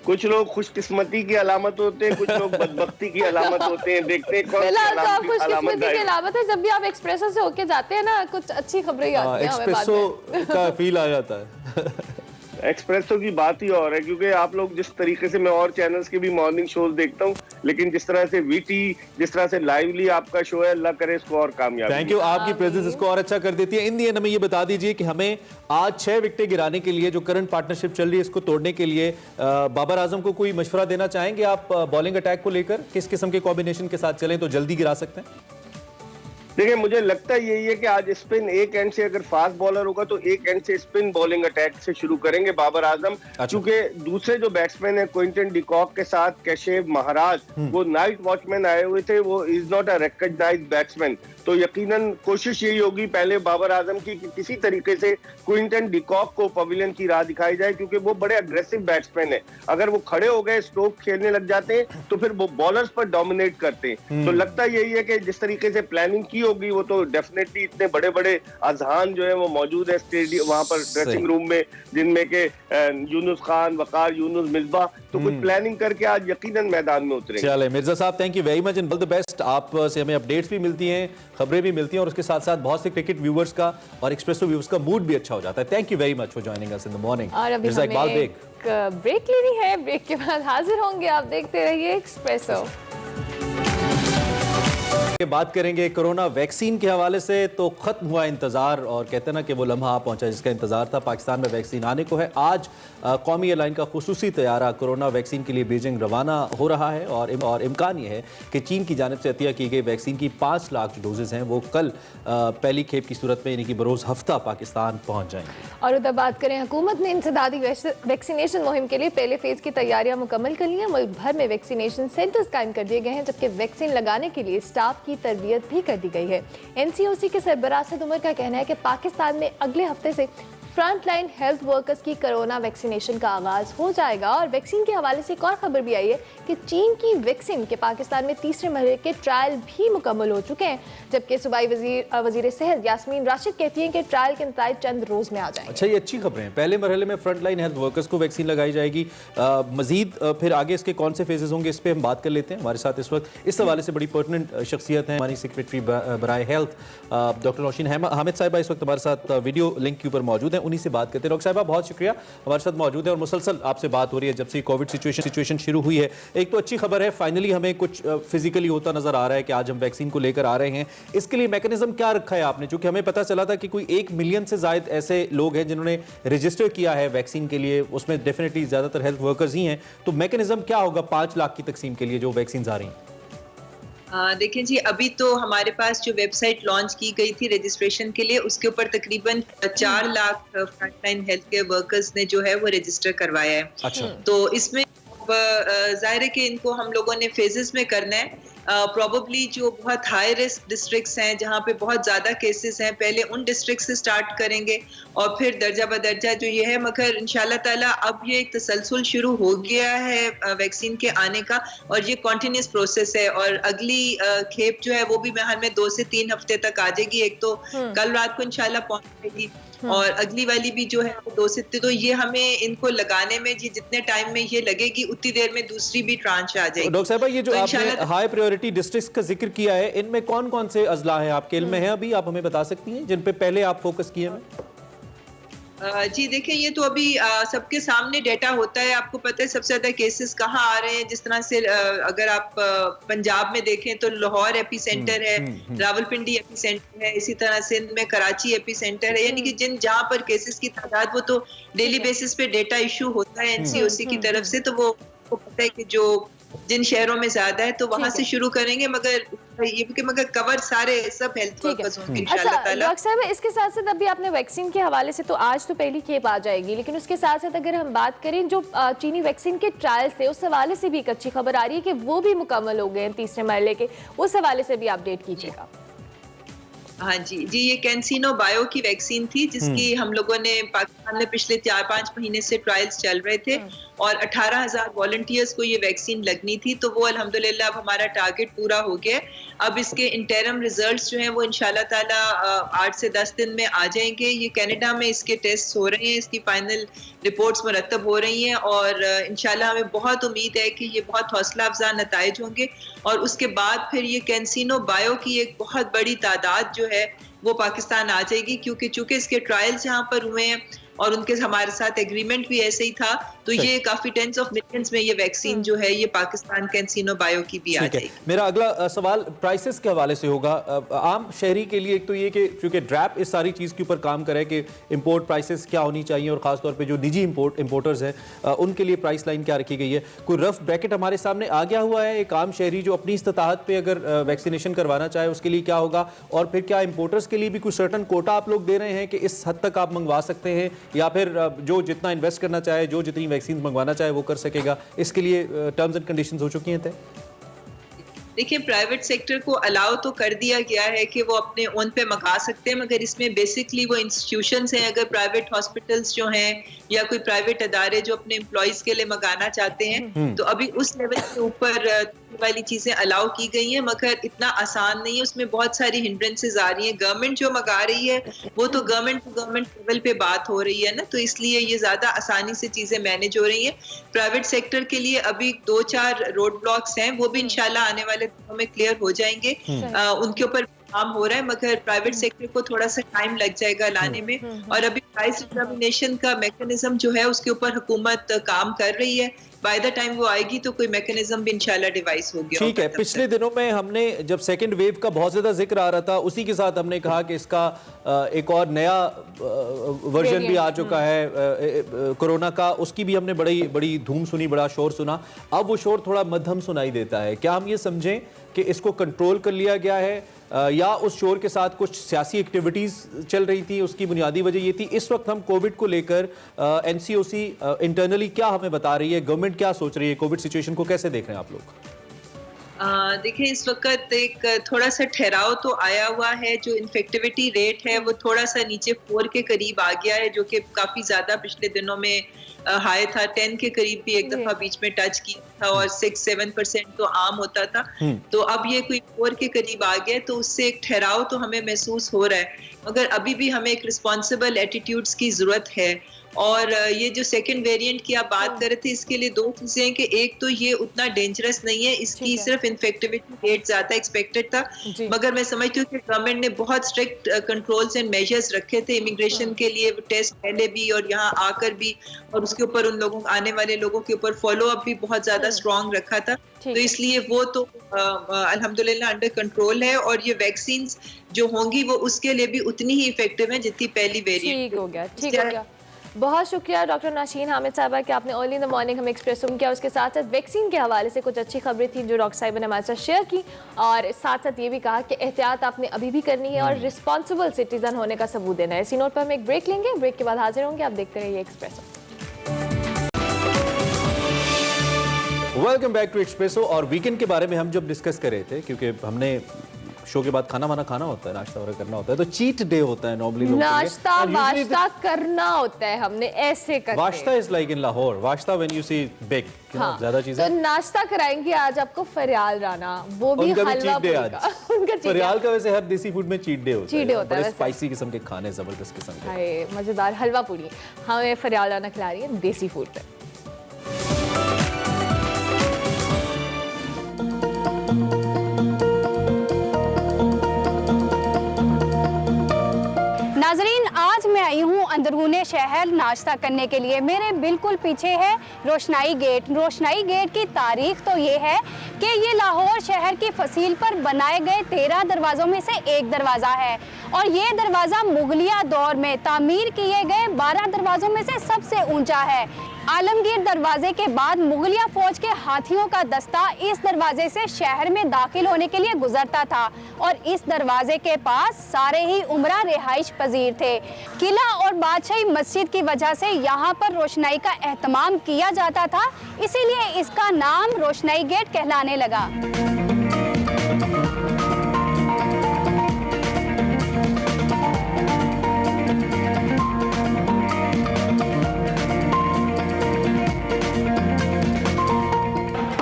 कुछ लोग खुशकिस्मती की अलामत होते हैं, कुछ लोग बदबख्ती की अलामत होते हैं। देखते हैं कौन सी फिलहाल तो आप अलामत खुशकिस्मती की है। अलामत है, जब भी आप एक्सप्रेसो से होके जाते हैं ना कुछ अच्छी खबरें ही आती हैं हमें बाद एक्सप्रेसो में। का फील आ जाता है। एक्सप्रेसो की बात ही और है क्योंकि आप लोग जिस तरीके से, मैं और चैनल्स के भी मॉर्निंग शोज देखता हूं, लेकिन जिस तरह से वीटी, जिस तरह से लाइवली आपका शो है, अल्लाह करे इसको और कामयाब। थैंक यू, आपकी प्रेजेंस इसको और अच्छा कर देती है। इन दी एंड हमें ये बता दीजिए कि हमें आज 6 विकेटें गिराने के लिए जो करंट पार्टनरशिप चल रही है इसको तोड़ने के लिए बाबर आजम को कोई मशवरा देना चाहेंगे आप बॉलिंग अटैक को लेकर? किस किस्म के कॉम्बिनेशन के साथ चलें तो जल्दी गिरा सकते हैं? देखिए, मुझे लगता है यही है कि आज स्पिन एक एंड से अगर फास्ट बॉलर होगा तो एक एंड से स्पिन बॉलिंग अटैक से शुरू करेंगे बाबर आजम। क्योंकि दूसरे जो बैट्समैन है क्विंटन डिकॉक के साथ कैशेव महाराज, वो नाइट वॉचमैन आए हुए थे, वो is not a recognised batsman. तो यकीनन कोशिश यही होगी पहले बाबर आजम की कि किसी तरीके से क्विंटन डिकॉक को पवेलियन की राह दिखाई जाए, क्योंकि वो बड़े अग्रेसिव बैट्समैन है। अगर वो खड़े हो गए, स्ट्रोक खेलने लग जाते हैं, तो फिर वो बॉलर्स पर डोमिनेट करते हैं। तो लगता यही है कि जिस तरीके से प्लानिंग की होगी, वो तो डेफिनेटली इतने बड़े बड़े अजहान जो है वो मौजूद है स्टेडियम वहां पर ड्रेसिंग रूम में, जिनमें के यूनुस खान, वकार यूनुस, मिसबा, तो कुछ प्लानिंग करके आज यकीनन मैदान में उतरेंगे। चले मिर्जा साहब, thank you very much and all the best. आप से हमें अपडेट्स भी मिलती हैं, खबरें भी मिलती हैं, और उसके साथ साथ बहुत से क्रिकेट व्यूअर्स का और एक्सप्रेसो व्यूअर्स का मूड भी अच्छा हो जाता है। Thank you very much for joining us in the morning. और अभी मिर्जा इकबाल बेग, ब्रेक लेनी है, ब्रेक के बाद हाजिर होंगे। आप देखते रहिए एक्सप्रेसो। बात करेंगे कोरोना वैक्सीन के हवाले से। तो खत्म हुआ इंतजार, और कहते हैं ना कि वो लम्हा आ पहुंचा जिसका इंतजार था। पाकिस्तान में वैक्सीन आने को है। आज कौमी एयरलाइन का खुसूसी तैयारा कोरोना वैक्सीन के लिए बीजिंग रवाना हो रहा है, और इम्कान ये है कि चीन की जानिब से अतिया की गई वैक्सीन की 5 लाख जो डोजेज हैं वो कल पहली खेप की सूरत में यानी कि बरोज़ हफ्ता पाकिस्तान पहुँच जाएंगे। और उधर बात करें, हुकूमत ने इंसदादी वैक्सीनेशन मुहिम के लिए पहले फेज की तैयारियां मुकम्मल कर ली हैं। मुल्क भर में वैक्सीनेशन सेंटर्स कायम कर दिए गए हैं, जबकि वैक्सीन लगाने के लिए स्टाफ की तरबियत भी कर दी गई है। एनसीओसी के सरबराह असद उमर का कहना है कि पाकिस्तान में अगले हफ्ते से फ्रंट लाइन हेल्थ वर्कर्स की कोरोना वैक्सीनेशन का आगाज हो जाएगा। और वैक्सीन के हवाले से एक और खबर भी आई है कि चीन की वैक्सीन के पाकिस्तान में तीसरे मरहले के ट्रायल भी मुकम्मल हो चुके हैं, जबकि सूबाई वजीर सेहत यास्मीन राशिद कहती हैं कि ट्रायल के नतीजे चंद रोज में आ जाएंगे। अच्छा, ये अच्छी खबरें हैं। पहले मरहले में फ्रंट लाइन हेल्थ वर्कर्स को वैक्सीन लगाई जाएगी। मजीद फिर आगे इसके कौन से फेजेस होंगे, इस पर हम बात कर लेते हैं। हमारे साथ इस वक्त इस हवाले से बड़ी पर्टिनेंट शख्सियत हैं हमारी सेक्रेटरी बराए हेल्थ डॉक्टर नौशीन हामिद साहिबा इस वक्त हमारे साथ वीडियो लिंक के ऊपर मौजूद हैं, उन्हीं से बात करते हैं। डॉक्टर साहिबा, बहुत शुक्रिया हमारे साथ मौजूद है, और मुसलसल आपसे बात हो रही है जब से कोविड सिचुएशन शुरू हुई है। एक तो अच्छी खबर है, फाइनली हमें कुछ फिजिकली होता नजर आ रहा है कि आज हम वैक्सीन को लेकर आ रहे हैं। इसके लिए मैकेनिज्म क्या रखा है आपने? क्योंकि हमें पता चला था कि कोई 1 मिलियन से ज्यादा ऐसे लोग हैं जिन्होंने रजिस्टर किया है वैक्सीन के लिए, उसमें डेफिनेटली ज्यादातर हेल्थ वर्कर्स ही हैं। तो मैकेनिज्म क्या होगा 5 लाख की तकसीम के लिए जो वैक्सीन आ रही हैं? देखिए जी, अभी तो हमारे पास जो वेबसाइट लॉन्च की गई थी रजिस्ट्रेशन के लिए, उसके ऊपर तकरीबन 4 lakh frontline health care workers ने जो है वो रजिस्टर करवाया है। अच्छा। तो इसमें जाहिर है कि इनको हम लोगों ने फेजेस में करना है। प्रोबेबली जो बहुत हाई रिस्क डिस्ट्रिक्ट्स हैं, जहाँ पे बहुत ज़्यादा केसेस हैं, पहले उन डिस्ट्रिक्ट से स्टार्ट करेंगे और फिर दर्जा बदर्जा जो ये है। मगर इंशाल्लाह ताला अब ये एक तसलसल शुरू हो गया है वैक्सीन के आने का, और ये कॉन्टिन्यूस प्रोसेस है। और अगली खेप जो है वो भी महल में 2 से 3 हफ्ते तक आ जाएगी। एक तो कल रात को इंशाल्लाह पहुंच जाएगी, और अगली वाली भी जो है वो 2 से 3। तो ये हमें इनको लगाने में जी जितने टाइम में ये लगेगी उतनी देर में दूसरी भी ट्रांच आ जाएगी। डॉक्टर साहब, ये जो तो आपने हाई प्रायोरिटी डिस्ट्रिक्ट्स का जिक्र किया है, इनमें कौन कौन से अजला हैं आपके इल्म में है अभी, आप हमें बता सकती हैं जिन पे पहले आप फोकस किए हैं? जी देखिए, ये तो अभी सबके सामने डेटा होता है। आपको पता है सबसे ज्यादा केसेस कहाँ आ रहे हैं। जिस तरह से अगर आप पंजाब में देखें तो लाहौर एपी सेंटर है, रावलपिंडी एपी सेंटर है, इसी तरह सिंध में कराची एपी सेंटर है। यानी कि जहाँ पर केसेस की तादाद, वो तो डेली बेसिस पे डेटा इशू होता है एनसीओसी की तरफ से, तो वो पता है कि जो जिन शहरों में ज्यादा है तो वहां से शुरू करेंगे। मगर कवर सारे सब हेल्थ वर्कर्स होंगे इंशाल्लाह ताला। डॉक्टर साहब, इसके साथ साथ अभी आपने वैक्सीन के हवाले से तो आज तो पहली खेप आ जाएगी, लेकिन उसके साथ साथ अगर हम बात करें जो चीनी वैक्सीन के ट्रायल थे, उस हवाले से भी एक अच्छी खबर आ रही है कि वो भी मुकम्मल हो गए हैं तीसरे मरहले के। उस हवाले से भी अपडेट कीजिएगा। हाँ जी, ये कैंसिनो बायो की वैक्सीन थी जिसकी हम लोगों ने पाकिस्तान में पिछले 4-5 महीने से ट्रायल्स चल रहे थे, और 18,000 वॉलंटियर्स को ये वैक्सीन लगनी थी। तो वो अल्हम्दुलिल्लाह अब हमारा टारगेट पूरा हो गया। अब इसके इंटरम रिजल्ट्स जो हैं वो इंशाल्लाह ताला 8 से 10 दिन में आ जाएंगे। ये कनाडा में इसके टेस्ट हो रहे हैं, इसकी फाइनल रिपोर्ट्स मुरतब हो रही हैं, और इंशाल्लाह हमें बहुत उम्मीद है कि ये बहुत हौसला अफजा नताइज होंगे। और उसके बाद फिर ये कैंसिनो बायो की एक बहुत बड़ी तादाद जो है वो पाकिस्तान आ जाएगी, क्योंकि चूंकि इसके ट्रायल्स यहाँ पर हुए हैं और उनके हमारे साथ एग्रीमेंट भी ऐसे ही था, तो ये काफी टेंस ऑफ मिलियंस में ये वैक्सीन जो है ये पाकिस्तान कैंसिनो बायो की भी आ ठीक है। जाएगी। मेरा अगला सवाल प्राइसेस के हवाले से होगा। आम शहरी के लिए एक तो ये कि चूंकि ड्रैप इस सारी चीज़ के ऊपर काम करे कि इंपोर्ट प्राइसेस क्या होनी चाहिए और ख़ासतौर पे जो निजी इंपोर्टर्स हैं उनके लिए प्राइस लाइन क्या रखी गई है, कोई रफ ब्रैकेट हमारे सामने आ गया हुआ है? एक आम शहरी जो अपनी इस्ताहत पे अगर वैक्सीनेशन करवाना चाहे उसके लिए क्या होगा, और फिर क्या इंपोर्टर्स के लिए भी कोई सर्टन कोटा आप लोग दे रहे हैं कि इस हद तक आप मंगवा सकते हैं, या फिर जो जितना इन्वेस्ट करना चाहे, जो जितनी वैक्सीन मंगवाना चाहे वो कर सकेगा? इसके लिए टर्म्स एंड कंडीशंस हो चुकी हैं तय? देखिए, प्राइवेट सेक्टर को अलाउ तो कर दिया गया है कि वो अपने ओन पे मंगा सकते हैं, मगर इसमें बेसिकली वो इंस्टीट्यूशंस हैं, अगर प्राइवेट हॉस्पिटल्स जो हैं या कोई प्राइवेट अदारे जो अपने एम्प्लॉइज के लिए मंगाना चाहते हैं, तो अभी उस लेवल के ऊपर वाली चीजें अलाउ की गई हैं, मगर इतना आसान नहीं है, उसमें बहुत सारी हिंड्रेंसेस आ रही हैं। गवर्नमेंट जो मंगा रही है वो तो गवर्नमेंट टू गवर्नमेंट लेवल पे बात हो रही है ना, तो इसलिए ये ज्यादा आसानी से चीजें मैनेज हो रही हैं। प्राइवेट सेक्टर के लिए अभी 2-4 रोड ब्लॉक्स हैं, वो भी इंशाल्लाह आने वाले दिनों में क्लियर हो जाएंगे, उनके ऊपर काम हो रहा है, मगर प्राइवेट सेक्टर को थोड़ा सा टाइम लग जाएगा लाने में। और अभी प्राइस डिटर्मिनेशन का मैकेनिज्म जो है उसके ऊपर हुकूमत काम कर रही है, बाय द टाइम वो आएगी तो कोई मैकेनिज्म भी इंशाल्लाह डिवाइस हो गया। ठीक है, पिछले दिनों में हमने जब सेकंड वेव का बहुत ज्यादा जिक्र आ रहा था, उसी के साथ हमने कहा कि इसका एक और नया वर्जन भी आ चुका है कोरोना का, उसकी भी हमने बड़ी बड़ी धूम सुनी, बड़ा शोर सुना। अब वो शोर थोड़ा मध्यम सुनाई देता है। क्या हम ये समझें कि इसको कंट्रोल कर लिया गया है, या उस शोर के साथ कुछ सियासी एक्टिविटीज़ चल रही थी? उसकी बुनियादी वजह ये थी, इस वक्त हम कोविड को लेकर एनसीओसी इंटरनली क्या हमें बता रही है, गवर्नमेंट क्या सोच रही है, कोविड सिचुएशन को कैसे देख रहे हैं आप लोग? देखिए, इस वक्त एक थोड़ा सा ठहराव तो आया हुआ है, जो इन्फेक्टिविटी रेट है वो थोड़ा सा नीचे 4 के करीब आ गया है, जो कि काफी ज्यादा पिछले दिनों में हाई था। 10 के करीब भी एक दफा बीच में टच किया था, और 6-7% तो आम होता था, तो अब ये कोई 4 के करीब आ गया, तो उससे एक ठहराव तो हमें महसूस हो रहा है, मगर अभी भी हमें एक रिस्पॉन्सिबल एटीट्यूड्स की जरूरत है। और ये जो सेकंड वेरिएंट की आप बात कर रहे थे, इसके लिए 2 चीजें हैं कि एक तो ये उतना डेंजरस नहीं है, इसकी सिर्फ इन्फेक्टिविटी रेट ज्यादा एक्सपेक्टेड था, मगर मैं समझती हूँ कि गवर्नमेंट ने बहुत स्ट्रिक्ट कंट्रोल्स एंड मेजर्स रखे थे इमिग्रेशन के लिए, टेस्ट पहले भी और यहाँ आकर भी, और उसके ऊपर उन लोगों, आने वाले लोगों के ऊपर फॉलो अप भी बहुत ज्यादा स्ट्रॉन्ग रखा था, तो इसलिए वो तो अल्हम्दुलिल्लाह अंडर कंट्रोल है। और ये वैक्सीन जो होंगी वो उसके लिए भी उतनी ही इफेक्टिव है जितनी पहली वेरिएंट। ठीक हो गया। बहुत शुक्रिया डॉक्टर नाशीन हामिद साहबा कि आपने अर्ली इन द मॉर्निंग हमें एक्सप्रेस रूम किया। उसके साथ साथ वैक्सीन के हवाले से कुछ अच्छी खबरें थी जो डॉक्टर साहिबा ने हमारे साथ शेयर की, और साथ साथ ये भी कहा कि एहतियात आपने अभी भी करनी है और रिस्पॉन्सिबल सिटीजन होने का सबूत देना है। इसी नोट पर हम एक ब्रेक लेंगे, ब्रेक के बाद हाजिर होंगे। आप देखते रहिए Expresso. Welcome back to Expresso. और वीकेंड के बारे में हम जब डिस्कस कर रहे थे, क्योंकि हमने शो के बाद खाना वाना खाना होता है, नाश्ता वगैरह करना होता है, तो चीट डे होता है नॉर्मली लोगों के लिए। नाश्ता वाश्ता करना होता है, हमने ऐसे करते हैं। वाश्ता इज लाइक इन लाहौर, वाश्ता व्हेन यू सी बिग, ज्यादा चीजें। तो नाश्ता कराएंगे आज आपको फरियाल राना, वो भी हलवा पूरी का। उनका फरियाल का वैसे हर देसी फूड में चीट डे होता है। चीट डे होता है, स्पाइसी किस्म के खाने, जबरदस्त किस्म के। हाय मजेदार हलवा पूरी हमें फरियाल राना खिला रही है देसी फूड पे। नाजरीन, आज मैं आई हूँ अंदरूने शहर नाश्ता करने के लिए। मेरे बिल्कुल पीछे है रोशनाई गेट। रोशनाई गेट की तारीख तो ये है कि ये लाहौर शहर की फसील पर बनाए गए 13 दरवाज़ों में से एक दरवाज़ा है, और ये दरवाज़ा मुगलिया दौर में तामीर किए गए 12 दरवाज़ों में से सबसे ऊंचा है। आलमगीर दरवाजे के बाद मुगलिया फौज के हाथियों का दस्ता इस दरवाजे से शहर में दाखिल होने के लिए गुजरता था, और इस दरवाजे के पास सारे ही उमरा रिहाइश पजीर थे। किला और बादशाही मस्जिद की वजह से यहाँ पर रोशनाई का एहतमाम किया जाता था, इसीलिए इसका नाम रोशनाई गेट कहलाने लगा।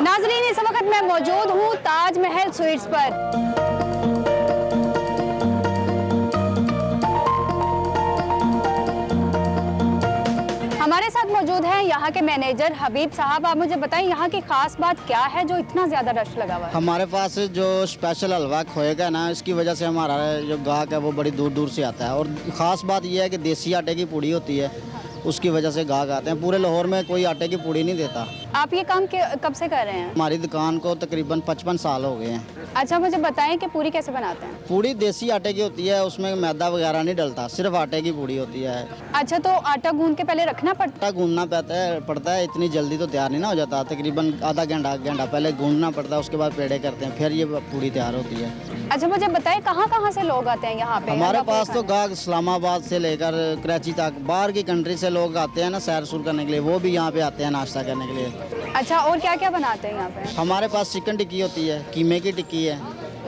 नाज़रीन, इस वक्त मैं मौजूद हूँ ताजमहल स्वीट्स पर। हमारे साथ मौजूद हैं यहाँ के मैनेजर हबीब साहब। आप मुझे बताएं यहाँ की खास बात क्या है जो इतना ज़्यादा रश लगा हुआ है? हमारे पास जो स्पेशल हलवा खोएगा ना, इसकी वजह से हमारा जो गाहक है वो बड़ी दूर दूर से आता है, और ख़ास बात यह है कि देसी आटे की पूड़ी होती है, उसकी वजह से गाहक आते हैं। पूरे लाहौर में कोई आटे की पूड़ी नहीं देता। आप ये काम कब से कर रहे हैं? हमारी दुकान को तकरीबन 55 साल हो गए हैं। अच्छा, मुझे बताएं कि पूरी कैसे बनाते हैं? पूड़ी देसी आटे की होती है, उसमें मैदा वगैरह नहीं डलता, सिर्फ आटे की पूड़ी होती है। अच्छा, तो आटा गूंद के पहले रखना पड़ता आटा गूंदना पड़ता है, इतनी जल्दी तो तैयार नहीं ना हो जाता। तकरीबन आधा घंटा पहले गूंदना पड़ता है, उसके बाद पेड़े करते हैं, फिर ये पूड़ी तैयार होती है। अच्छा, मुझे बताएं कहाँ से लोग आते हैं यहाँ पे? हमारे हलवा पास पूरी तो गाहक इस्लामाबाद से लेकर कराची तक, बाहर की कंट्री से लोग आते हैं ना सैर सुर करने के लिए, वो भी यहाँ पे आते हैं नाश्ता करने के लिए। खाने? अच्छा, और क्या क्या बनाते हैं यहाँ पे? हमारे पास चिकन टिक्की होती है, कीमे की टिक्की है,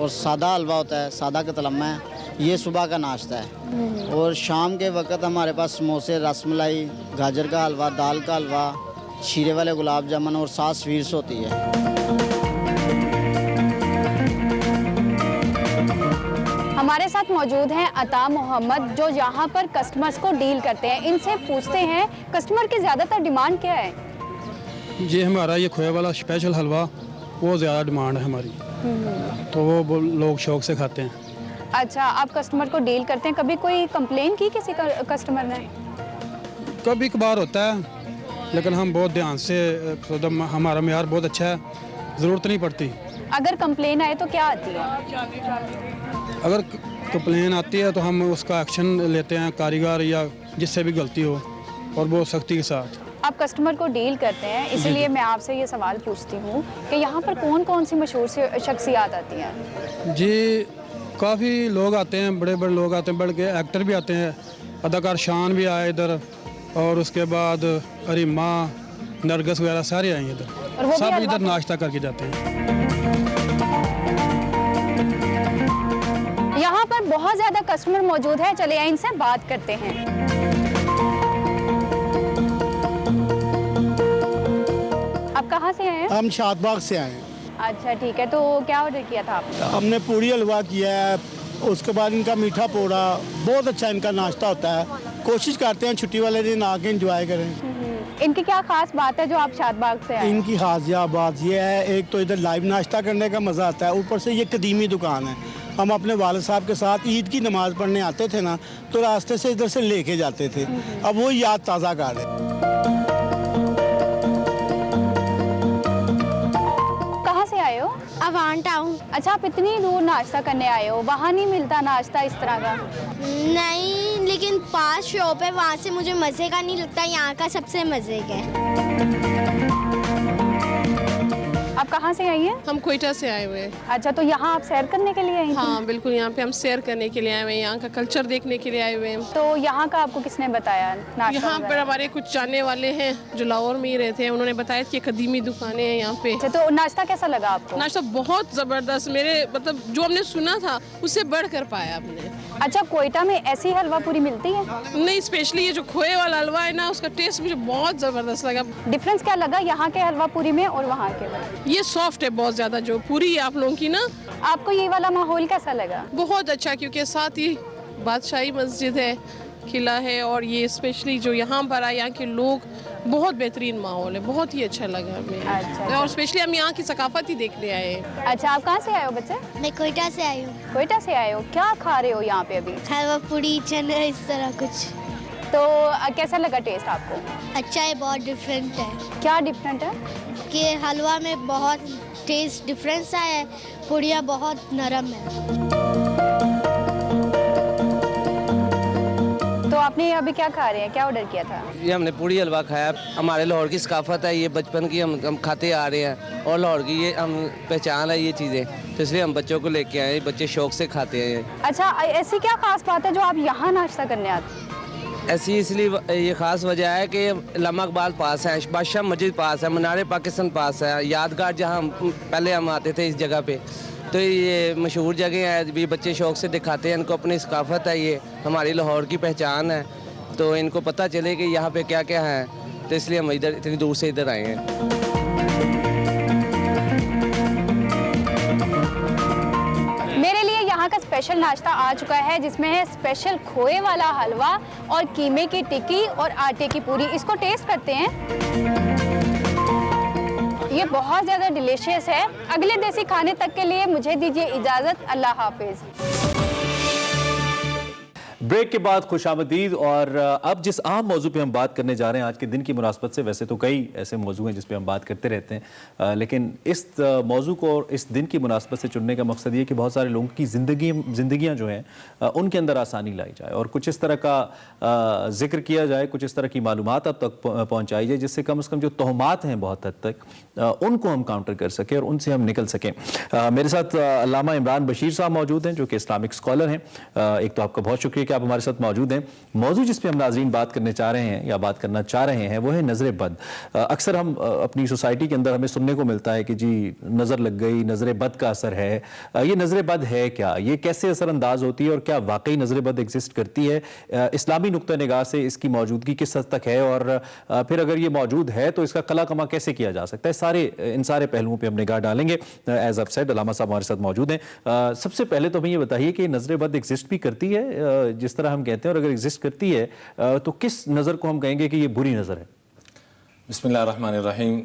और सादा हलवा होता है, सादा कतलम्मा है। ये सुबह का नाश्ता है। और शाम के वक्त हमारे पास समोसे, रसमलाई, गाजर का हलवा, दाल का हलवा, शीरे वाले गुलाब जामुन और साथ स्वीट्स होती है। हमारे साथ मौजूद हैं अता मोहम्मद, जो यहाँ पर कस्टमर्स को डील करते हैं। इनसे पूछते हैं कस्टमर की ज़्यादातर डिमांड क्या है? जी हमारा ये खोए वाला स्पेशल हलवा वो ज़्यादा डिमांड है हमारी, तो वो लोग शौक से खाते हैं। अच्छा, आप कस्टमर को डील करते हैं, कभी कोई कंप्लेन की किसी कस्टमर ने? कभी कभार होता है, लेकिन हम बहुत ध्यान से, हमारा मेयार बहुत अच्छा है, ज़रूरत नहीं पड़ती। अगर कंप्लेन आए तो क्या आती है? अगर कंप्लेन आती है तो हम उसका एक्शन लेते हैं, कारीगर या जिससे भी गलती हो, और बहुत सख्ती के साथ। आप कस्टमर को डील करते हैं, इसलिए मैं आपसे ये सवाल पूछती हूँ कि यहाँ पर कौन कौन सी मशहूर शख्सियात आती हैं? जी काफ़ी लोग आते हैं, बड़े बड़े लोग आते हैं, बल्कि एक्टर भी आते हैं। अदाकार शान भी आए इधर, और उसके बाद अरीमा, नरगस वगैरह सारे आए और वो इधर, भी सब इधर नाश्ता करके जाते हैं। यहाँ पर बहुत ज़्यादा कस्टमर मौजूद है, चलिए इनसे बात करते हैं। आप कहाँ से आए हैं? हम शादबाग से आए हैं। अच्छा ठीक है, तो क्या ऑर्डर किया था आपने? हमने पूड़ी हलवा किया है, उसके बाद इनका मीठा पोड़ा, बहुत अच्छा इनका नाश्ता होता है। कोशिश करते हैं छुट्टी वाले दिन आके एंजॉय करें। इनकी क्या खास बात है जो आप शादबाग से आए? इनकी खासियत बात ये है, एक तो इधर लाइव नाश्ता करने का मज़ा आता है, ऊपर से ये कदीमी दुकान है। हम अपने वालिद साहब के साथ ईद की नमाज़ पढ़ने आते थे ना, तो रास्ते से इधर से लेके जाते थे, अब वो याद ताज़ा कर रहे हैं। कहाँ से आए हो? अवान टाउन। अच्छा, आप इतनी दूर नाश्ता करने आए हो, वहाँ नहीं मिलता नाश्ता इस तरह का? नहीं, लेकिन पास शॉप है, वहाँ से मुझे मज़े का नहीं लगता, यहाँ का सबसे मज़े का है। आप कहाँ से आई हैं? हम कोयटा से आए हुए हैं। अच्छा, तो यहाँ आप सैर करने के लिए आई थी? हाँ बिल्कुल, यहाँ पे हम सैर करने के लिए आए हुए हैं, यहाँ का कल्चर देखने के लिए आए हुए हैं। तो यहाँ का आपको किसने बताया नाश्ता? यहाँ पर हमारे कुछ जानने वाले हैं जो लाहौर में ही रहते हैं, उन्होंने बताया कि कदीमी दुकानें हैं यहाँ पे। अच्छा, तो नाश्ता कैसा लगा आपको? नाश्ता बहुत ज़बरदस्त, मेरे मतलब जो हमने सुना था उससे बढ़ कर पाया हमने। अच्छा, कोयटा में ऐसी हलवा पूरी मिलती है? नहीं, स्पेशली ये जो खोए वाला हलवा है ना, उसका टेस्ट मुझे बहुत ज़बरदस्त लगा। डिफरेंस क्या लगा यहाँ के हलवा पूरी में और वहाँ के में? ये सॉफ्ट है बहुत ज़्यादा, जो पूरी है आप लोगों की ना। आपको ये वाला माहौल कैसा लगा? बहुत अच्छा, क्योंकि साथ ही बादशाही मस्जिद है, किला है, और ये स्पेशली जो यहाँ पर आए, यहाँ के लोग, बहुत बेहतरीन माहौल है, बहुत ही अच्छा लगा हमें। अच्छा। और स्पेशली हम यहाँ की सकाफत ही देखने आए हैं। अच्छा, आप कहाँ से आए हो बच्चे? मैं कोयटा से आई हूँ। कोयटा से आए हो, क्या खा रहे हो यहाँ पे अभी? हलवा पूड़ी चना इस तरह कुछ। तो कैसा लगा टेस्ट आपको? अच्छा है, बहुत डिफरेंट है। क्या डिफरेंट है? कि हलवा में बहुत टेस्ट डिफरेंस है, पूड़ियाँ बहुत नरम है। तो आपने अभी क्या खा रहे हैं, क्या ऑर्डर किया था? ये हमने पूड़ी हलवा खाया। हमारे लाहौर की सकाफत है, ये बचपन की हम खाते आ रहे हैं, और लाहौर की ये हम पहचान है ये चीज़ें, तो इसलिए हम बच्चों को लेके आए, बच्चे शौक से खाते हैं। अच्छा, ऐसी क्या खास बात है जो आप यहाँ नाश्ता करने आते हैं? ऐसी इसलिए ये ख़ास वजह है कि अल्लामा इकबाल पास है, बादशाह मस्जिद पास है, मीनार पाकिस्तान पास है, यादगार जहाँ पहले हम आते थे इस जगह पे, तो ये मशहूर जगह है, भी बच्चे शौक से दिखाते हैं, इनको अपनी सकाफत है, ये हमारी लाहौर की पहचान है, तो इनको पता चले कि यहाँ पे क्या क्या है, तो इसलिए हम इधर इतनी दूर से इधर आए हैं। मेरे लिए यहाँ का स्पेशल नाश्ता आ चुका है, जिसमें है स्पेशल खोए वाला हलवा और कीमे की टिक्की और आटे की पूरी। इसको टेस्ट करते हैं। ये बहुत ज़्यादा डिलीशियस है। अगले देसी खाने तक के लिए मुझे दीजिए इजाज़त। अल्लाह हाफिज़। ब्रेक के बाद खुशामदीद। और अब जिस आम मौजू पे हम बात करने जा रहे हैं आज के दिन की मुनासबत से, वैसे तो कई ऐसे मौजू हैं जिस पे हम बात करते रहते हैं, लेकिन इस मौजू को और इस दिन की मुनासबत से चुनने का मकसद ये कि बहुत सारे लोगों की ज़िंदगियाँ जो हैं उनके अंदर आसानी लाई जाए और कुछ इस तरह का जिक्र किया जाए, कुछ इस तरह की मालूमात अब तक पहुँचाई जाए जिससे कम से कम जो तोहमात हैं बहुत हद तक उनको हम काउंटर कर सकें और उनसे हम निकल सकें। मेरे साथ अल्लामा इमरान बशीर साहब मौजूद हैं जो कि इस्लामिक स्कॉलर हैं। एक तो आपका बहुत शुक्रिया कि आप हमारे साथ मौजूद हैं। मौजू जिस पे हम नाज़रीन बात करने चाह रहे हैं या बात करना चाह रहे हैं वो है नज़र बद। अक्सर हम अपनी सोसाइटी के अंदर हमें सुनने को मिलता है कि जी नज़र लग गई, नज़र बद का असर है। ये नज़र बद है क्या, ये कैसे असरअंदाज होती है और क्या वाकई नज़र बद एग्जिस्ट करती है, इस्लामी नुक्ता निगाह से इसकी मौजूदगी किस हद तक है और फिर अगर ये मौजूद है तो इसका कला कमा कैसे किया जा सकता है, इन सारे पहलुओं पर हम निगाह डालेंगे। एज अफ सेड अल्लामा साहब हमारे साथ मौजूद हैं। सबसे पहले तो हमें ये बताइए कि नज़र बद एग्जिस्ट भी करती है जिस तरह हम कहते हैं, और अगर एग्जिस्ट करती है तो किस नज़र को हम कहेंगे कि ये बुरी नज़र है? बिस्मिल्लाहिर्रहमानिर्रहीम।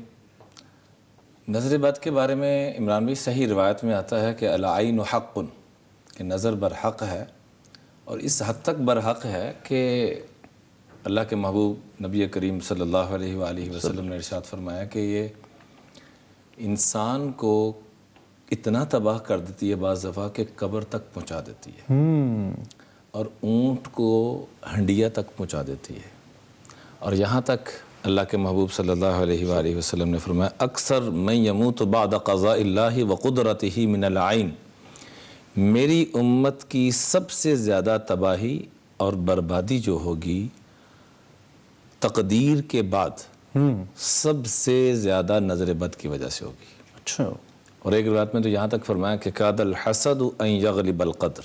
नज़र बद के बारे में इमरान भाई सही रिवायत में आता है कि अल-आइन हक़्क़ुन, कि नज़र बरहक़ है और इस हद तक बरहक़ है कि अल्लाह के महबूब नबी करीम सल्लल्लाहु अलैहि वसल्लम ने इरशाद फरमाया कि ये इंसान को इतना तबाह कर देती है बाज़ दफ़ा कि कब्र तक पहुँचा देती है और ऊँट को हंडिया तक पहुँचा देती है। और यहाँ तक अल्लाह के महबूब सल्लल्लाहु अलैहि वसल्लम ने फरमाया अक्सर मैं यमूत बाद क़ज़ाइल्लाहि व क़ुदरतिही मिनल आइन, मेरी उम्मत की सबसे ज़्यादा तबाही और बर्बादी जो होगी तकदीर के बाद सबसे ज़्यादा नज़र बद की वजह से होगी। अच्छा। और एक रिवायत में तो यहाँ तक फरमाया कि कादल हसद अन यग़लिबल क़द्र,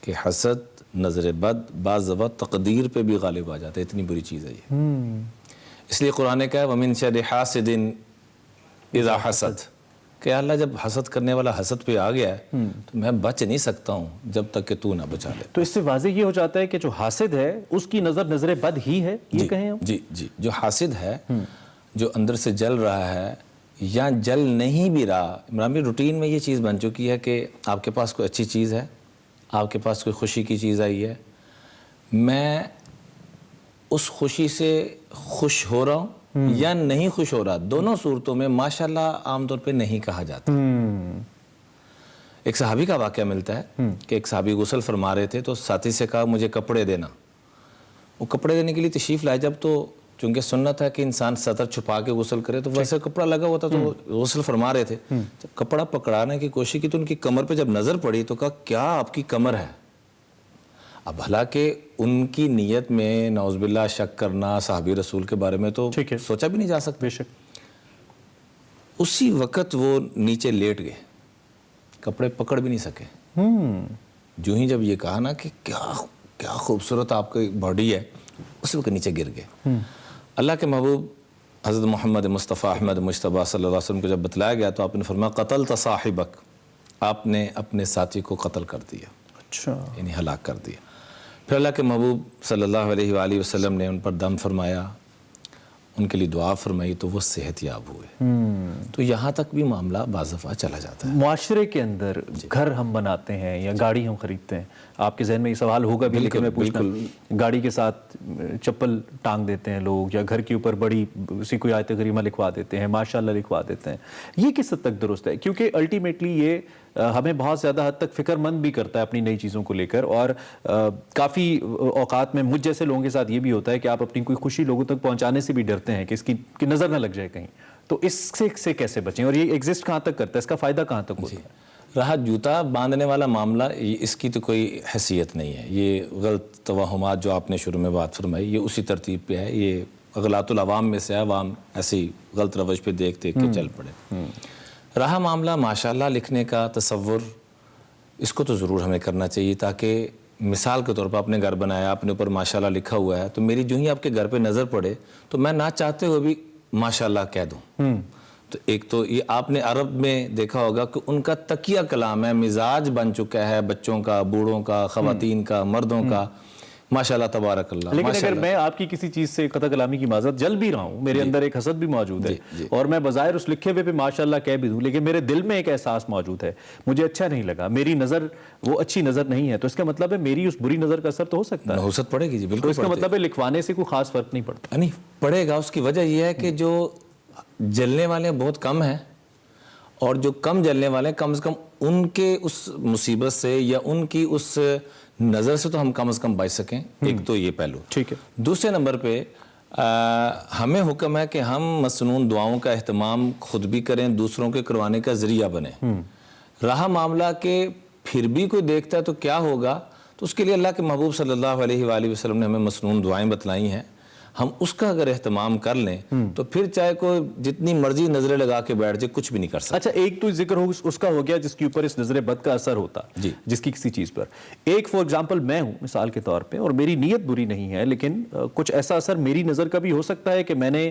कि हसद नज़र बद बाज़ दफ़ा तकदीर पे भी गालिब आ जाता है, इतनी बुरी चीज़ है ये। इसलिए कुरान ने कहा वमिन शर्रि हासिदिन इज़ा हसद, कि अल्लाह जब हसद करने वाला हसद पे आ गया है तो मैं बच नहीं सकता हूँ जब तक कि तू ना बचा ले। तो इससे वाज़ेह ये हो जाता है कि जो हासिद है उसकी नज़र बद ही है, ये कहें हम? जी जी, जो हासिद है, जो अंदर से जल रहा है या जल नहीं भी रहा, इमरान भाई रूटीन में ये चीज़ बन चुकी है कि आपके पास कोई अच्छी चीज़ है, आपके पास कोई खुशी की चीज़ आई है, मैं उस खुशी से खुश हो रहा हूँ या नहीं खुश हो रहा, दोनों सूरतों में माशाल्लाह आमतौर पे नहीं कहा जाता। एक सहाबी का वाक़या मिलता है कि एक सहाबी गुस्ल फरमा रहे थे तो साथी से कहा मुझे कपड़े देना। वो कपड़े देने के लिए तशरीफ़ लाए, जब तो चूँकि सुन्नत है कि इंसान सतर छुपा के गुस्ल करे तो वैसे कपड़ा लगा हुआ था तो गुस्ल फरमा रहे थे। जब कपड़ा पकड़ाने की कोशिश की तो उनकी कमर पे जब नज़र पड़ी तो कहा क्या आपकी कमर है। अब हालांकि उनकी नीयत में नौज़बिल्लाह शक करना सहाबी रसूल के बारे में तो सोचा भी नहीं जा सकता। बेशक। उसी वक़्त वो नीचे लेट गए, कपड़े पकड़ भी नहीं सके। जो ही जब ये कहा ना कि क्या क्या खूबसूरत आपकी बॉडी है, उसी वक्त नीचे गिर गए। अल्लाह के महबूब हज़रत मोहम्मद मुस्तफ़ा अहमद मुश्तबा सल्लल्लाहु अलैहि वसल्लम को जब बतलाया गया तो आपने फरमाया क़तल साहिबक, आपने अपने साथी को कत्ल कर दिया। अच्छा। यानी हलाक कर दिया। फिर अल्लाह के महबूब सल्लल्लाहु अलैहि वसल्लम ने उन पर दम फरमाया, उनके लिए दुआ फरमाई तो वो सेहत याब हुए। तो यहाँ तक भी मामला बाज़ दफ़ा चला जाता है। मुआशरे के अंदर घर हम बनाते हैं या गाड़ी हम खरीदते हैं, आपके जहन में ये सवाल होगा भी, लेकिन मैं पूछता हूं, गाड़ी के साथ चप्पल टांग देते हैं लोग या घर के ऊपर बड़ी सी कोई आयत करीमा लिखवा देते हैं, माशाल्लाह लिखवा देते हैं, ये किस हद तक दुरुस्त है? क्योंकि अल्टीमेटली ये हमें बहुत ज़्यादा हद तक फ़िक्रमंद भी करता है अपनी नई चीज़ों को लेकर, और काफ़ी औकात में मुझ जैसे लोगों के साथ ये भी होता है कि आप अपनी कोई खुशी लोगों तक पहुँचाने से भी डरते हैं कि इसकी नज़र ना लग जाए कहीं। तो इससे कैसे बचें और ये एग्जिस्ट कहाँ तक करता है, इसका फ़ायदा कहाँ तक होता है? रहा जूता बांधने वाला मामला, इसकी तो कोई हैसियत नहीं है। ये गलत तवाहुमात जो आपने शुरू में बात फरमाई ये उसी तरतीब पे है, ये अगलातुल अवाम में से है, अवाम ऐसी गलत रवश पे देख देख के चल पड़े। रहा मामला माशाल्लाह लिखने का तसव्वुर, इसको तो ज़रूर हमें करना चाहिए ताकि मिसाल के तौर पर आपने घर बनाया, अपने ऊपर माशाल्लाह लिखा हुआ है, तो मेरी जो ही आपके घर पे नज़र पड़े तो मैं ना चाहते हुए भी माशाल्लाह कह दूँ। तो एक तो ये आपने अरब में देखा होगा कि उनका तकिया कलाम है, मिजाज बन चुका है बच्चों का, बूढ़ों का, ख़वातीन का, मर्दों का, माशाल्लाह तबारकल्लाह। लेकिन अगर माशाल्लाह। मैं आपकी किसी चीज से कतई कलामी की माजरत जल भी रहा हूँ, मेरे अंदर एक हसद भी मौजूद है, और मैं बजायर उस लिखे हुए पे माशाल्लाह कह भी दूं, लेकिन मेरे दिल में एक एहसास मौजूद है, मुझे अच्छा नहीं लगा, मेरी नजर वो अच्छी नजर नहीं है, तो इसका मतलब है मेरी उस बुरी नजर का असर तो हो सकता है। नहुसत पड़ेगी जी, तो बिल्कुल इसका पड़ती है। मतलब है लिखवाने से कोई खास फर्क नहीं पड़ता। नहीं पड़ेगा। उसकी वजह यह है कि जो जलने वाले बहुत कम हैं, और जो कम जलने वाले कम से कम उनके उस मुसीबत से या उनकी उस नज़र से तो हम कम से कम बच सकें। एक तो ये पहलू ठीक है। दूसरे नंबर पे हमें हुक्म है कि हम मसनून दुआओं का अहतमाम खुद भी करें, दूसरों के करवाने का ज़रिया बने। रहा मामला कि फिर भी कोई देखता है तो क्या होगा, तो उसके लिए अल्लाह के महबूब सल्लल्लाहु अलैहि वसल्लम ने हमें मसनून दुआएं बतलाई हैं, हम उसका अगर एहतमाम कर लें तो फिर चाहे कोई जितनी मर्जी नजरें लगा के बैठ जाए कुछ भी नहीं कर सकता। अच्छा, एक तो जिक्र हो उसका हो गया जिसके ऊपर इस नजर बद का असर होता जी, जिसकी किसी चीज पर, एक फॉर एग्जांपल मैं हूं मिसाल के तौर पे, और मेरी नीयत बुरी नहीं है, लेकिन कुछ ऐसा असर मेरी नजर का भी हो सकता है कि मैंने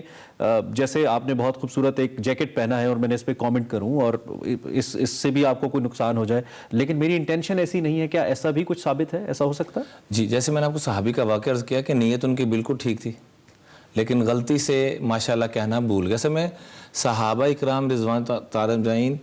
जैसे आपने बहुत खूबसूरत एक जैकेट पहना है और मैंने इस पर कॉमेंट करूं और इससे भी आपको कोई नुकसान हो जाए, लेकिन मेरी इंटेंशन ऐसी नहीं है। क्या ऐसा भी कुछ साबित है, ऐसा हो सकता है? जी, जैसे मैंने आपको सहाबी का वाक़या अर्ज़ किया कि नीयत उनकी बिल्कुल ठीक थी, लेकिन गलती से माशाल्लाह कहना भूल गए। ऐसे में सहाबा इकराम रिज़वान तारजाइन,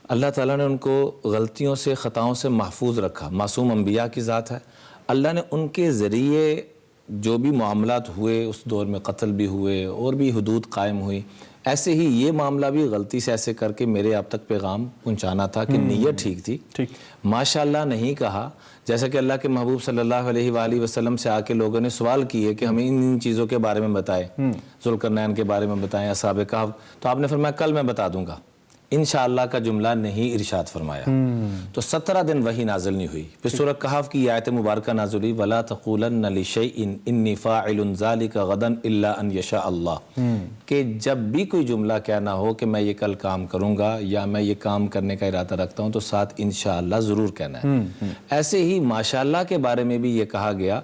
अल्लाह ताला ने उनको गलतियों से ख़ताओं से महफूज रखा। मासूम अंबिया की ज़ात है, अल्लाह ने उनके ज़रिए जो भी मामलात हुए, उस दौर में कत्ल भी हुए और भी हुदूद कायम हुई, ऐसे ही ये मामला भी गलती से ऐसे करके मेरे आप तक पैगाम पहुंचाना था कि नीयत ठीक थी। ठीक माशाल्लाह नहीं कहा, जैसा कि अल्लाह के महबूब सल्लल्लाहु अलैहि वसल्लम से आके लोगों ने सवाल किए कि हमें इन चीज़ों के बारे में बताएं, ज़ुल्करनैन के बारे में बताएं, असहाब कहफ, तो आपने फरमाया कल मैं बता दूंगा, इंशाअल्लाह का जुमला नहीं इरशाद फरमाया। तो 17 दिन वही नाजिल नहीं हुई। फिर सूरह कहफ की आयत मुबारका नाजिल हुई, वला तक़ूलन्ना लिशैइन इन्नी फ़ाइलुन ज़ालिका गदन इल्ला अन यशा अल्लाह, कि जब भी कोई जुमला कहना हो कि मैं ये कल काम करूंगा या मैं ये काम करने का इरादा रखता हूँ, तो साथ इंशाअल्लाह ज़रूर कहना है। ऐसे ही माशाअल्लाह के बारे में भी ये कहा गया,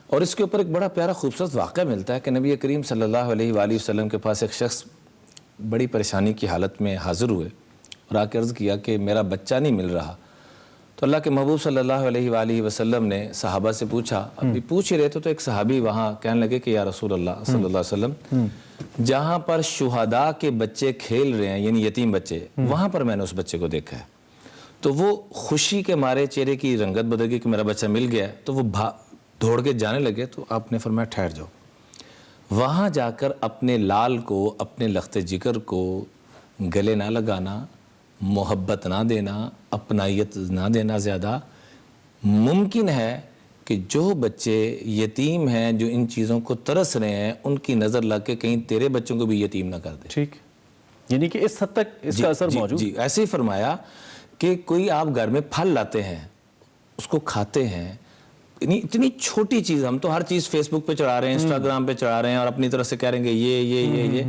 और इसके ऊपर एक बड़ा प्यारा खूबसूरत वाक़या मिलता है कि नबी करीम सल्लल्लाहु अलैहि वसल्लम के पास एक शख्स बड़ी परेशानी की हालत में हाजिर हुए और आकर अर्ज़ किया कि मेरा बच्चा नहीं मिल रहा। तो अल्लाह के महबूब सल्लल्लाहु अलैहि वसल्लम ने सहाबा से पूछा, अभी पूछ ही रहे थे तो एक सहाबी वहाँ कहने लगे कि या रसूल अल्लाह सल्लल्लाहु अलैहि वसल्लम, जहाँ पर शुहदा के बच्चे खेल रहे हैं, यानी यतीम बच्चे, वहाँ पर मैंने उस बच्चे को देखा है। तो वो खुशी के मारे चेहरे की रंगत बदल गई कि मेरा बच्चा मिल गया, तो वो दौड़ के जाने लगे। तो आपने फरमाया ठहर जाओ, वहाँ जाकर अपने लाल को, अपने लख्ते जिगर को गले ना लगाना, मोहब्बत ना देना, अपनायत ना देना ज़्यादा। मुमकिन है कि जो बच्चे यतीम हैं, जो इन चीज़ों को तरस रहे हैं, उनकी नज़र लग के कहीं तेरे बच्चों को भी यतीम ना कर दे। ठीक, यानी कि इस हद तक इसका असर मौजूद। जी, ऐसे ही फरमाया कि कोई आप घर में फल लाते हैं, उसको खाते हैं, इतनी छोटी चीज़, हम तो हर चीज़ फेसबुक पे चढ़ा रहे हैं, इंस्टाग्राम पे चढ़ा रहे हैं और अपनी तरफ से कह रहे हैं ये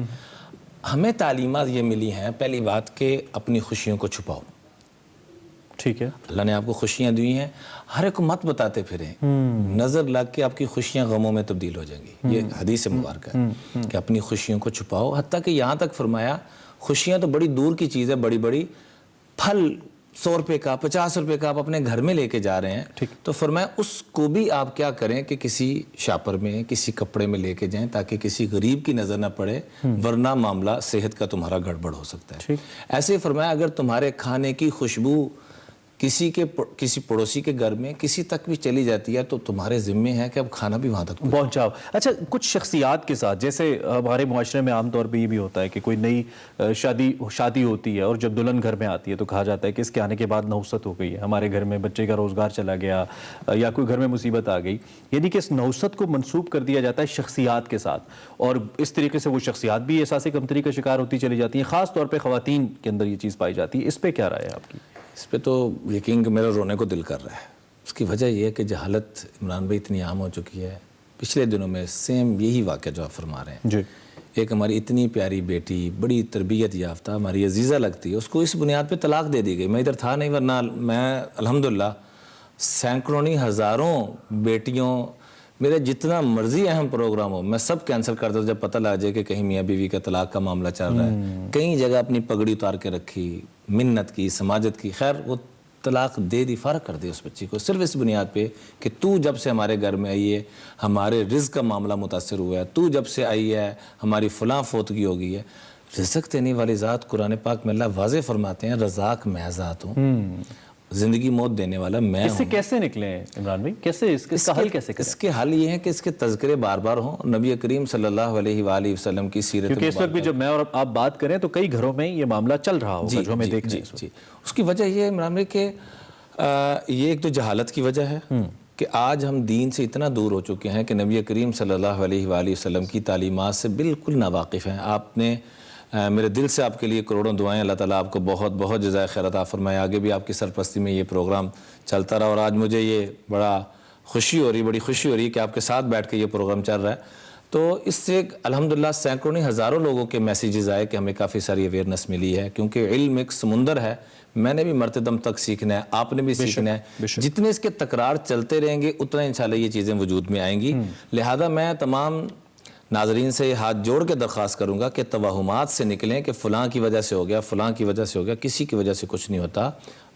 हमें तालीमात ये मिली हैं, पहली बात कि अपनी खुशियों को छुपाओ। ठीक है, अल्लाह ने आपको खुशियां दी हैं, हर एक को मत बताते फिरें, नज़र लग के आपकी खुशियां गमों में तब्दील हो जाएंगी। ये हदीस मुबारक है कि अपनी खुशियों को छुपाओ। हत्ता कि यहाँ तक फरमाया खुशियां तो बड़ी दूर की चीज़ है, बड़ी बड़ी फल 100 रुपये का, 50 रुपये का आप अपने घर में लेके जा रहे हैं, तो फरमाया उसको भी आप क्या करें कि किसी शापर में, किसी कपड़े में लेके जाएं, ताकि किसी गरीब की नज़र ना पड़े, वरना मामला सेहत का तुम्हारा गड़बड़ हो सकता है। ऐसे ही फरमाया अगर तुम्हारे खाने की खुशबू किसी पड़ोसी के घर में किसी तक भी चली जाती है, तो तुम्हारे जिम्मे है कि अब खाना भी वहाँ तक पहुँचाओ। अच्छा, कुछ शख्सियात के साथ, जैसे हमारे मुआशरे में आमतौर पे ये भी होता है कि कोई नई शादी होती है और जब दुल्हन घर में आती है तो कहा जाता है कि इसके आने के बाद नहुसत हो गई है, हमारे घर में बच्चे का रोज़गार चला गया या कोई घर में मुसीबत आ गई, यानी कि इस नहुसत को मनसूब कर दिया जाता है शख्सियात के साथ, और इस तरीके से वो शख्सियात भी एहसास कमतरी का शिकार होती चली जाती हैं, ख़ास तौर पर ख़वातीन के अंदर ये चीज़ पाई जाती है। इस पर क्या राय है आपकी? इस पे तो यकीन मेरा रोने को दिल कर रहा है। उसकी वजह यह है कि जहालत इमरान भाई इतनी आम हो चुकी है। पिछले दिनों में सेम यही वाक़या जो आप फरमा रहे हैं जी, एक हमारी इतनी प्यारी बेटी, बड़ी तरबियत याफ्ता, हमारी अजीज़ा लगती है, उसको इस बुनियाद पे तलाक दे दी गई। मैं इधर था नहीं, वरना मैं अल्हम्दुलिल्लाह सैकड़ों नहीं हज़ारों बेटियों, मेरे जितना मर्जी अहम प्रोग्राम हो मैं सब कैंसिल कर देता जब पता लग जाए कि कहीं मियाँ बीवी का तलाक का मामला चल रहा है। कई जगह अपनी पगड़ी उतार के रखी, मिन्नत की, समाजत की। खैर वो तलाक दे दी, फ़ारग कर दी उस बच्ची को, सिर्फ इस बुनियाद पे कि तू जब से हमारे घर में आई है हमारे रिज़्क़ का मामला मुतासर हुआ है, तू जब से आई है हमारी फ़लाँ फोतगी हो गई है। रिज़्क़ देने वाली ज़ात कुरान पाक में अल्लाह वाज़े फरमाते हैं, रज़ाक मैं ज़ात हूँ, ज़िंदगी मौत देने वाला मैं इससे हूँ। कैसे निकले इमरान भाई, कैसे इसका हल कैसे करें? इसके हल ये है कि इसके तज़किरे बार बार हों, नबी करीम सल्लल्लाहु अलैहि वसल्लम की सीरत, क्योंकि इस वक्त भी जब मैं और आप बात करें तो कई घरों में ये मामला चल रहा होगा जो हमें देख रहे हैं। जी, उसकी वजह ये है इमरान भाई कि ये एक तो जहालत की वजह है कि आज हम दीन से इतना दूर हो चुके हैं कि नबी करीम सल्लल्लाहु अलैहि वसल्लम की तालीमात से बिल्कुल नावाकिफ़ हैं। आपने मेरे दिल से आपके लिए करोड़ों दुआएं, अल्लाह ताला आपको बहुत बहुत जज़ाए खैर अता फरमाए, आगे भी आपकी सरपरस्ती में ये प्रोग्राम चलता रहा। और आज मुझे ये बड़ी खुशी हो रही है कि आपके साथ बैठ के ये प्रोग्राम चल रहा है। तो इससे अल्हम्दुलिल्लाह सैकड़ों नहीं हज़ारों लोगों के मैसेजेस आए कि हमें काफ़ी सारी अवेयरनेस मिली है, क्योंकि इल्म एक समुंदर है, मैंने भी मरते दम तक सीखना है, आपने भी सीखना है। जितने इसके तकरार चलते रहेंगे उतना इंशाल्लाह ये चीज़ें वजूद में आएंगी। लिहाजा मैं तमाम नाजरीन से हाथ जोड़ के दरख्वास्त करूँगा कि तवाहुमात से निकलें कि फ़लाँ की वजह से हो गया, फ़लाँ की वजह से हो गया, किसी की वजह से कुछ नहीं होता,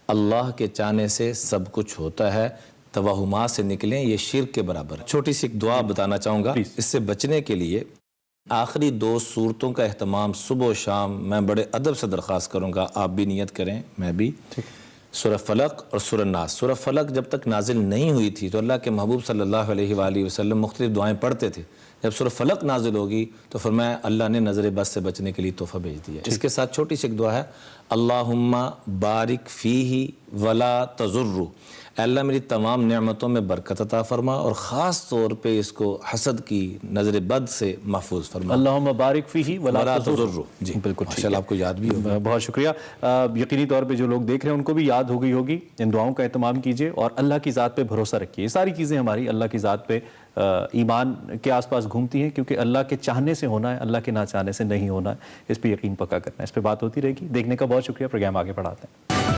अल्लाह के चाहने से सब कुछ होता है। तवाहुमात से निकलें, ये शिर्क के बराबर है। छोटी सी एक दुआ बताना चाहूँगा, इससे बचने के लिए आखिरी 2 सूरतों का अहतमाम सुबह और शाम मैं बड़े अदब से दरख्वास्त करूँगा, आप भी नियत करें, मैं भी। सूरह फलक और सूरह नास। सूरह फलक जब तक नाजिल नहीं हुई थी तो अल्लाह के महबूब सल्लल्लाहु अलैहि वसल्लम मुख्तलिफ दुआएं पढ़ते थे। जब सूरह फलक नाजिल होगी तो फरमाया अल्लाह ने नज़र बस से बचने के लिए तोहफ़ा भेज दिया। इसके साथ छोटी सी एक दुआ है, अल्लाहुम्मा बारिक फ़ीही वला तज़ुर्रु, अल्लाह मेरी तमाम नेमतों में बरकत अता फरमा और ख़ास तौर पे इसको हसद की नज़र बद से महफूज फरमा। अल्लाहुम्मा बारिक फ़ीही वला तज़ुर्रु। जी बिल्कुल, माशाल्लाह, आपको याद भी होगा। बहुत शुक्रिया। यकीनी तौर पे जो लोग देख रहे हैं उनको भी याद हो गई होगी। इन दुआओं का एहतमाम कीजिए और अल्लाह की ज़ात पे भरोसा रखिए। ये सारी चीज़ें हमारी अल्लाह की ज़ात पे ईमान के आसपास घूमती हैं, क्योंकि अल्लाह के चाहने से होना है, अल्लाह के ना चाहने से नहीं होना है। इस पर यकीन पक्का करना है। इस पर बात होती रहेगी। देखने का बहुत शुक्रिया। प्रोग्राम आगे बढ़ाते हैं।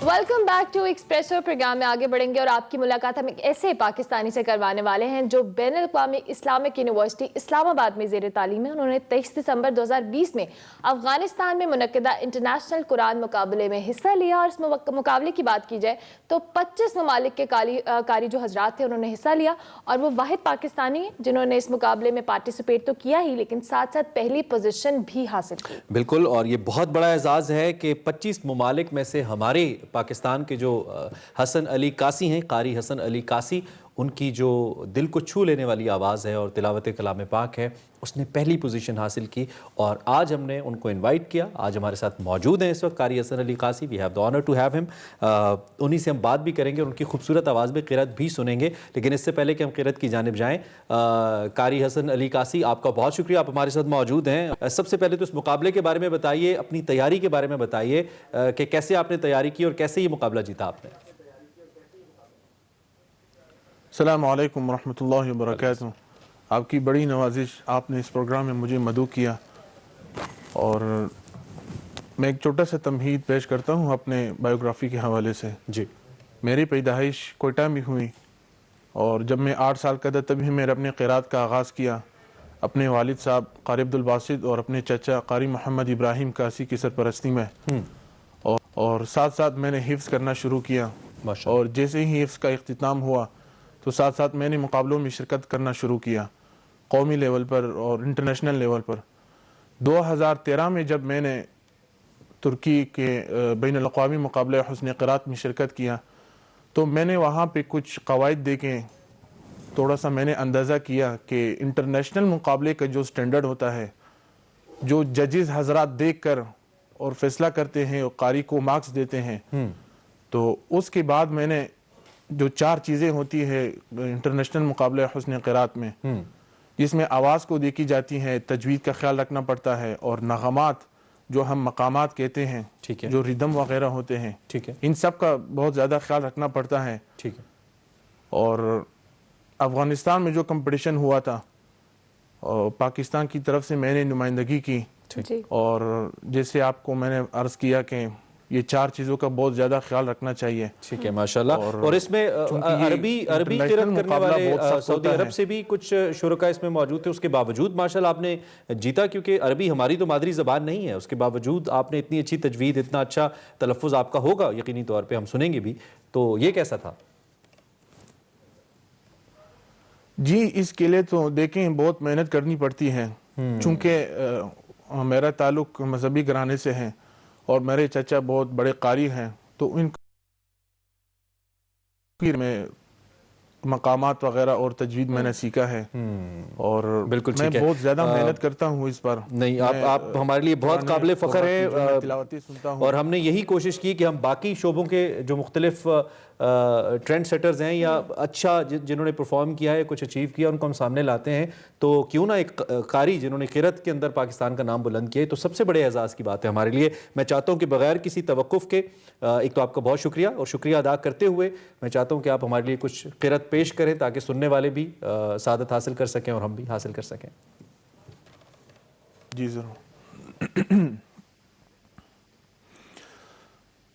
Welcome back to Expresso. Programme में आगे बढ़ेंगे और आपकी मुलाकात हम एक ऐसे पाकिस्तानी से करवाने वाले हैं जो बैनुल-अक़वामी इस्लामिक यूनिवर्सिटी इस्लामाबाद में ज़ेर तालीम है। उन्होंने 23 दिसंबर 2020 में अफगानिस्तान में मुनक़दा इंटरनेशनल कुरान मुकाबले में हिस्सा लिया। और इस मुकाबले की बात की जाए तो 25 ममालिक के कारी जो हजरात थे उन्होंने हिस्सा लिया और वो वाहिद पाकिस्तानी हैं जिन्होंने इस मुकाबले में पार्टिसिपेट तो किया ही, लेकिन साथ साथ पहली पोजीशन भी हासिल की। बिल्कुल, और ये बहुत बड़ा एजाज़ है कि 25 ममालिक में से हमारे पाकिस्तान के जो हसन अली कासी हैं, कारी हसन अली कासी, उनकी जो दिल को छू लेने वाली आवाज़ है और तिलावत कलाम पाक है, उसने पहली पोजीशन हासिल की। और आज हमने उनको इनवाइट किया। आज हमारे साथ मौजूद हैं इस वक्त कारी Hasan Ali Qasi. We have the honour to have him. उन्हीं से हम बात भी करेंगे और उनकी खूबसूरत आवाज़ में क़िरात भी सुनेंगे। लेकिन इससे पहले कि हम क़िरात की जानिब जाएँ, कारी हसन अली कासी, आपका बहुत शुक्रिया, आप हमारे साथ मौजूद हैं। सबसे पहले तो इस मुकाबले के बारे में बताइए, अपनी तैयारी के बारे में बताइए कि कैसे आपने तैयारी की और कैसे ये मुकाबला जीता आपने। अस्सलामु अलैकुम रहमतुल्लाहि व बरकातहू। आपकी बड़ी नवाजिश, आपने इस प्रोग्राम में मुझे मदऊ किया। और मैं एक छोटा सा तमहीद पेश करता हूँ अपने बायोग्राफी के हवाले से। जी, मेरी पैदाइश कोयटा में हुई और जब मैं 8 साल का था तभी मैंने अपने क़िरात का आगाज़ किया अपने वालिद साहब क़ारी अब्दुल बासित और अपने चचा क़ारी मोहम्मद इब्राहिम कासी की सरपरस्ती में। और साथ साथ मैंने हिफ्ज़ करना शुरू किया। और जैसे ही हिफ्ज़ का इख्तिताम हुआ तो साथ साथ मैंने मुकाबलों में शिरकत करना शुरू किया, कौमी लेवल पर और इंटरनेशनल लेवल पर। 2013 में जब मैंने तुर्की के बैनुल-अक़वामी मुकाबले हुस्न क़िरात में शिरकत किया तो मैंने वहाँ पे कुछ क़वाइद देखे, थोड़ा सा मैंने अंदाज़ा किया कि इंटरनेशनल मुकाबले का जो स्टैंडर्ड होता है, जो जजेस हजरात देख कर और फैसला करते हैं और कारी को मार्क्स देते हैं, तो उसके बाद मैंने जो 4 चीज़ें होती है इंटरनेशनल मुकाबले हुस्न क़िरात में, जिसमें आवाज़ को देखी जाती है, तजवीद का ख्याल रखना पड़ता है और नग़मात जो हम मकामात कहते हैं, ठीक है, जो रिदम वगैरह होते हैं, ठीक है, इन सब का बहुत ज़्यादा ख्याल रखना पड़ता है। ठीक है। और अफ़गानिस्तान में जो कंपटीशन हुआ था और पाकिस्तान की तरफ से मैंने नुमाइंदगी की। और जैसे आपको मैंने अर्ज़ किया कि ये 4 चीज़ों का बहुत ज़्यादा ख्याल रखना चाहिए। ठीक है, माशाल्लाह। और इसमें चूंकि ये अरबी किरत इंटरनेशनल करने मुकाबला वाले बहुत सख्त सऊदी होता अरब है। से भी कुछ शुरका इसमें मौजूद थे, उसके बावजूद माशाल्लाह आपने जीता, क्योंकि अरबी हमारी तो मादरी ज़बान नहीं है, उसके बावजूद आपने इतनी अच्छी तजवीद, इतना अच्छा तलफ़्फ़ुज़ आपका होगा यकीनी तौर पर, हम सुनेंगे भी, तो ये कैसा था? जी, इसके लिए तो देखें बहुत मेहनत करनी पड़ती है, चूँकि मेरा ताल्लुक मजहबी घराने से है और मेरे चाचा बहुत बड़े कारी हैं, तो इन में मकामात वगैरह और तजवीद मैंने सीखा है और बिल्कुल मैं ठीक है। बहुत ज़्यादा मेहनत करता हूँ इस पर। नहीं, आप हमारे लिए बहुत काबिल फ़ख्र है, तिलावती सुनता हूँ और हमने यही कोशिश की कि हम बाकी शोबों के जो मुख्तलिफ ट्रेंड सेटर्स हैं या अच्छा जिन्होंने परफॉर्म किया है, कुछ अचीव किया, उनको हम सामने लाते हैं। तो क्यों ना एक कारी जिन्होंने किरत के अंदर पाकिस्तान का नाम बुलंद किया है, तो सबसे बड़े एजाज़ की बात है हमारे लिए। मैं चाहता हूँ कि बगैर किसी तवक्कुफ़ के, एक तो आपका बहुत शुक्रिया, और शुक्रिया अदा करते हुए मैं चाहता हूँ कि आप हमारे लिए कुछ किरत पेश करें ताकि सुनने वाले भी सादत हासिल कर सकें और हम भी हासिल कर सकें। जी ज़रूर।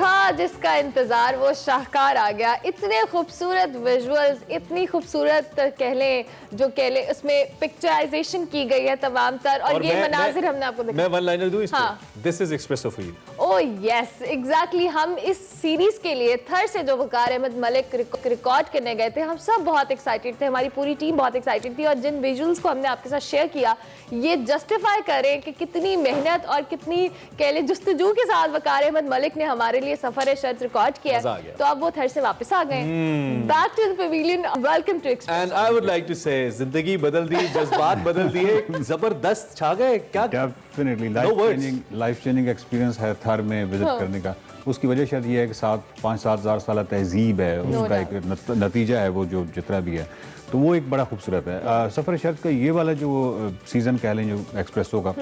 था जिसका इंतजार वो शाहकार आ गया। इतने खूबसूरत विजुअल्स, इतनी खूबसूरत कह लें जो कह लें उसमें पिक्चराइजेशन की गई है तमाम तर, और ये मनाजिर हमने आपको दिखाया। मैं वन लाइनर दूं इसको? हाँ। This is espresso feel. Oh yes, exactly. हम इस सीरीज के लिए थर से जो वकार अहमद मलिक रिकॉर्ड करने गए थे, हम सब बहुत एक्साइटेड थे, हमारी पूरी टीम बहुत एक्साइटेड थी, और जिन विजुअल्स को हमने आपके साथ शेयर किया ये जस्टिफाई करें कि कितनी मेहनत और कितनी कह लें जुस्तजू के साथ वकार अहमद मलिक ने हमारे लिए सफर शर्त रिकॉर्ड किया। तो अब वो थर से वापस आ गए। Back to the pavilion, welcome to Expresso. And I would like to say जिंदगी बदल दी, जज्बात बदल दिए, जबरदस्त छा गए। क्या डेफिनेटली लाइफ चेंजिंग एक्सपीरियंस है थर में विजिट करने का। उसकी वजह शायद ये है कि 5-7 हज़ार साल तहजीब है, उसका एक नतीजा है वो जो जितना भी है, तो वो एक बड़ा खूबसूरत है। सफ़र शर्त का ये वाला जो सीज़न कह लें जो एक्सप्रेसो का,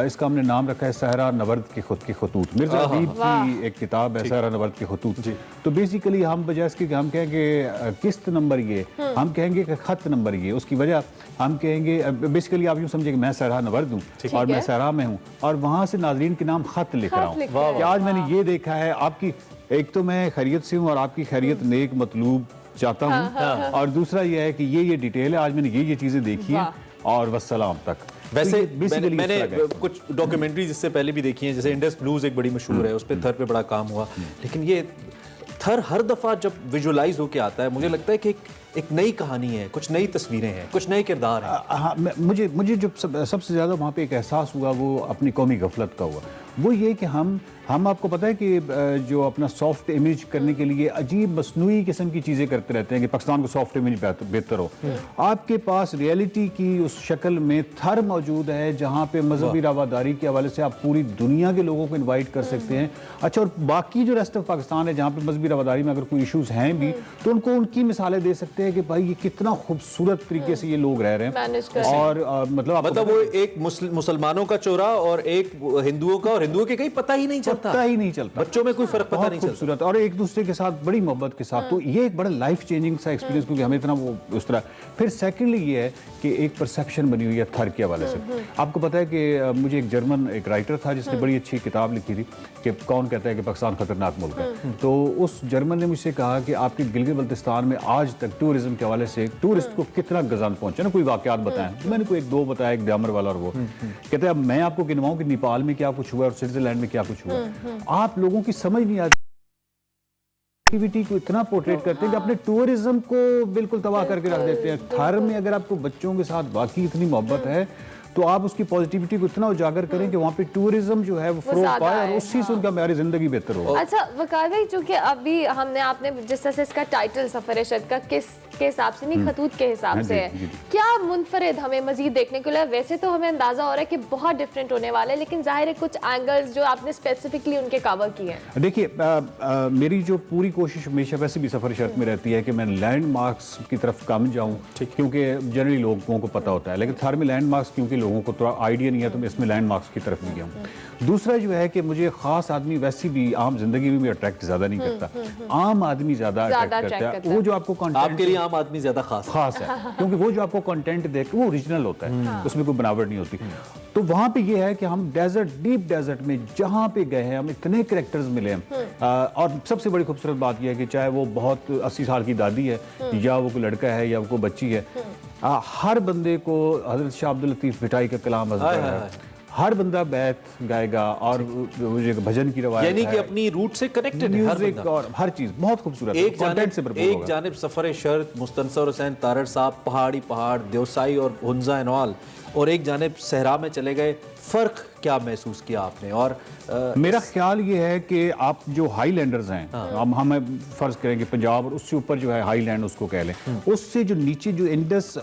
इसका हमने नाम रखा है सहरा नवर्द के खुद के खतूत। मिर्ज़ा हबीब की एक किताब है सहरा नवर्द के खतूत। तो बेसिकली हम बजाय इसके कि हम कहेंगे किस्त नंबर ये, हम कहेंगे कि ख़त नंबर ये। उसकी वजह हम कहेंगे बेसिकली आप यूँ समझे कि मैं सहरा नवर्द हूँ और मैं सहरा में हूँ, और वहाँ से नाज़रीन के नाम ख़त लिख रहा हूँ कि आज मैंने ये देखा है आपकी, एक तो मैं खैरियत से हूँ और आपकी खैरियत नेक मतलूब चाहता हूँ, और दूसरा ये है कि ये डिटेल है, आज मैंने ये चीज़ें देखी हैं, और वस्सलाम तक। वैसे मैंने कुछ डॉक्यूमेंट्री जिससे पहले भी देखी हैं, जैसे इंडस ब्लूज एक बड़ी मशहूर है, उस पर थर पे बड़ा काम हुआ, लेकिन ये थर हर दफ़ा जब विजुअलाइज होके आता है मुझे लगता है कि एक नई कहानी है, कुछ नई तस्वीरें हैं, कुछ नए किरदार हैं। हाँ, मुझे जो सबसे ज़्यादा वहाँ पे एक एहसास हुआ वो अपनी कौमी गफलत का हुआ। वो ये कि हम आपको पता है कि जो अपना सॉफ्ट इमेज करने के लिए अजीब मसनूई किस्म की चीज़ें करते रहते हैं कि पाकिस्तान को सॉफ्ट इमेज बेहतर हो। आपके पास रियलिटी की उस शक्ल में थर मौजूद है जहाँ पे मजहबी रवादारी के हवाले से आप पूरी दुनिया के लोगों को इन्वाइट कर सकते हैं। अच्छा, और बाकी जो रेस्ट ऑफ पाकिस्तान है जहाँ पे मजहबी रवादारी में अगर कोई इशूज़ हैं भी तो उनको उनकी मिसालें दे सकते हैं लगता है कि भाई ये कितना खूबसूरत तरीके से ये लोग रह रहे Manage कर हैं। रहे हैं। और मतलब वो एक मुसलमानों का चोरा और एक हिंदुओं का, और हिंदुओं के कहीं पता ही नहीं चलता, बच्चों में कोई फर्क पता नहीं चलता। खूबसूरत और एक दूसरे के साथ बड़ी मोहब्बत के साथ, तो ये एक बड़ा लाइफ चेंजिंग सा एक्सपीरियंस, क्योंकि हमें इतना वो उस तरह। फिर सेकेंडली ये है कि एक परसेप्शन बनी हुई है थर के हवाले से। आपको पता है कि मुझे एक जर्मन एक राइटर था जिसने बड़ी अच्छी किताब लिखी थी कि कौन कहता है कि पाकिस्तान खतरनाक मुल्क है। तो उस जर्मन ने मुझसे कहा कि आपके गिलगित बल्तिस्तान में आज तक टूरिज्म के हवाले से टूरिस्ट को कितना गजान पहुंचा ना, कोई वाकयात बताएं। तो मैंने कोई एक दो बताया, एक डामर वाला और वो कहते हैं अब मैं आपको गिनवाऊं कि नेपाल में क्या कुछ हुआ और स्विट्जरलैंड में क्या कुछ हुआ। आप लोगों की समझ नहीं आती, एक्टिविटी को इतना पोर्ट्रेट करते हैं कि अपने टूरिज्म को बिल्कुल तबाह करके रख देते हैं। थर में अगर आपको बच्चों के साथ वाकई इतनी मोहब्बत है तो आप उसकी पॉजिटिविटी को इतना उजागर करें कि वहाँ पे टूरिज्म जो है वो फरोग पाए और उससे से उनका मेरी जिंदगी बेहतर हो। अच्छा वकार भाई, चूंकि अभी आपने जिस तरह से इसका टाइटल सफर शद का किस के हिसाब से नहीं, खतूत के हिसाब से है, क्या मुनफरिद हमें मजीद देखने को मिला? वैसे तो हमें अंदाजा हो रहा है कि बहुत डिफरेंट होने वाला है, लेकिन जाहिर है कुछ एंगल्स जो आपने स्पेसिफिकली उनके कवर किए हैं। देखिए मेरी जो पूरी कोशिश हमेशा वैसे भी सफर शर्त में रहती है कि मैं लैंडमार्क्स की तरफ कम जाऊं, क्योंकि जनरली लोगों को पता होता है, लेकिन थर में लैंडमार्क्स क्योंकि लोगों को थोड़ा आइडिया नहीं है तो मैं इसमें लैंडमार्क्स की तरफ नहीं गया हूँ। दूसरा जो है कि मुझे खास आदमी वैसे भी आम जिंदगी में भी अट्रैक्ट ज्यादा नहीं करता, आम आदमी ज्यादा अट्रैक्ट करता है। वो जो आपको कंटेंट, आपके लिए आम आदमी ज्यादा खास है क्योंकि वो जो आपको कंटेंट देख वो ओरिजिनल होता है, उसमें कोई बनावट नहीं होती। तो वहां पे ये है कि हम डेजर्ट, डीप डेजर्ट में जहां पे गए हैं, हम इतने कैरेक्टर्स मिले हैं। और सबसे बड़ी खूबसूरत बात यह है कि चाहे वो बहुत 80 साल की दादी है या वो कोई लड़का है या वो कोई बच्ची है, हर बंदे को हजरत शाह अब्दुल लतीफ भिटाई का कलाम है, हर बंदा बैत गाएगा और मुझे भजन की रवायत, यानी कि अपनी रूट से कनेक्टेड है हर बंदा। और हर चीज बहुत खूबसूरत, एक जानिब सफर शर्त मुस्तनसर हुसैन तारड़ साहब पहाड़ देवसाई और हुंजा एनवाल, और एक जानिब सहरा में चले गए। फर्क क्या महसूस किया आपने? और मेरा ख्याल ये है कि आप जो हाईलैंडर्स हैं, हम फर्ज करें कि पंजाब और उससे ऊपर जो है हाईलैंड उसको कह लें, उससे जो नीचे जो इंडस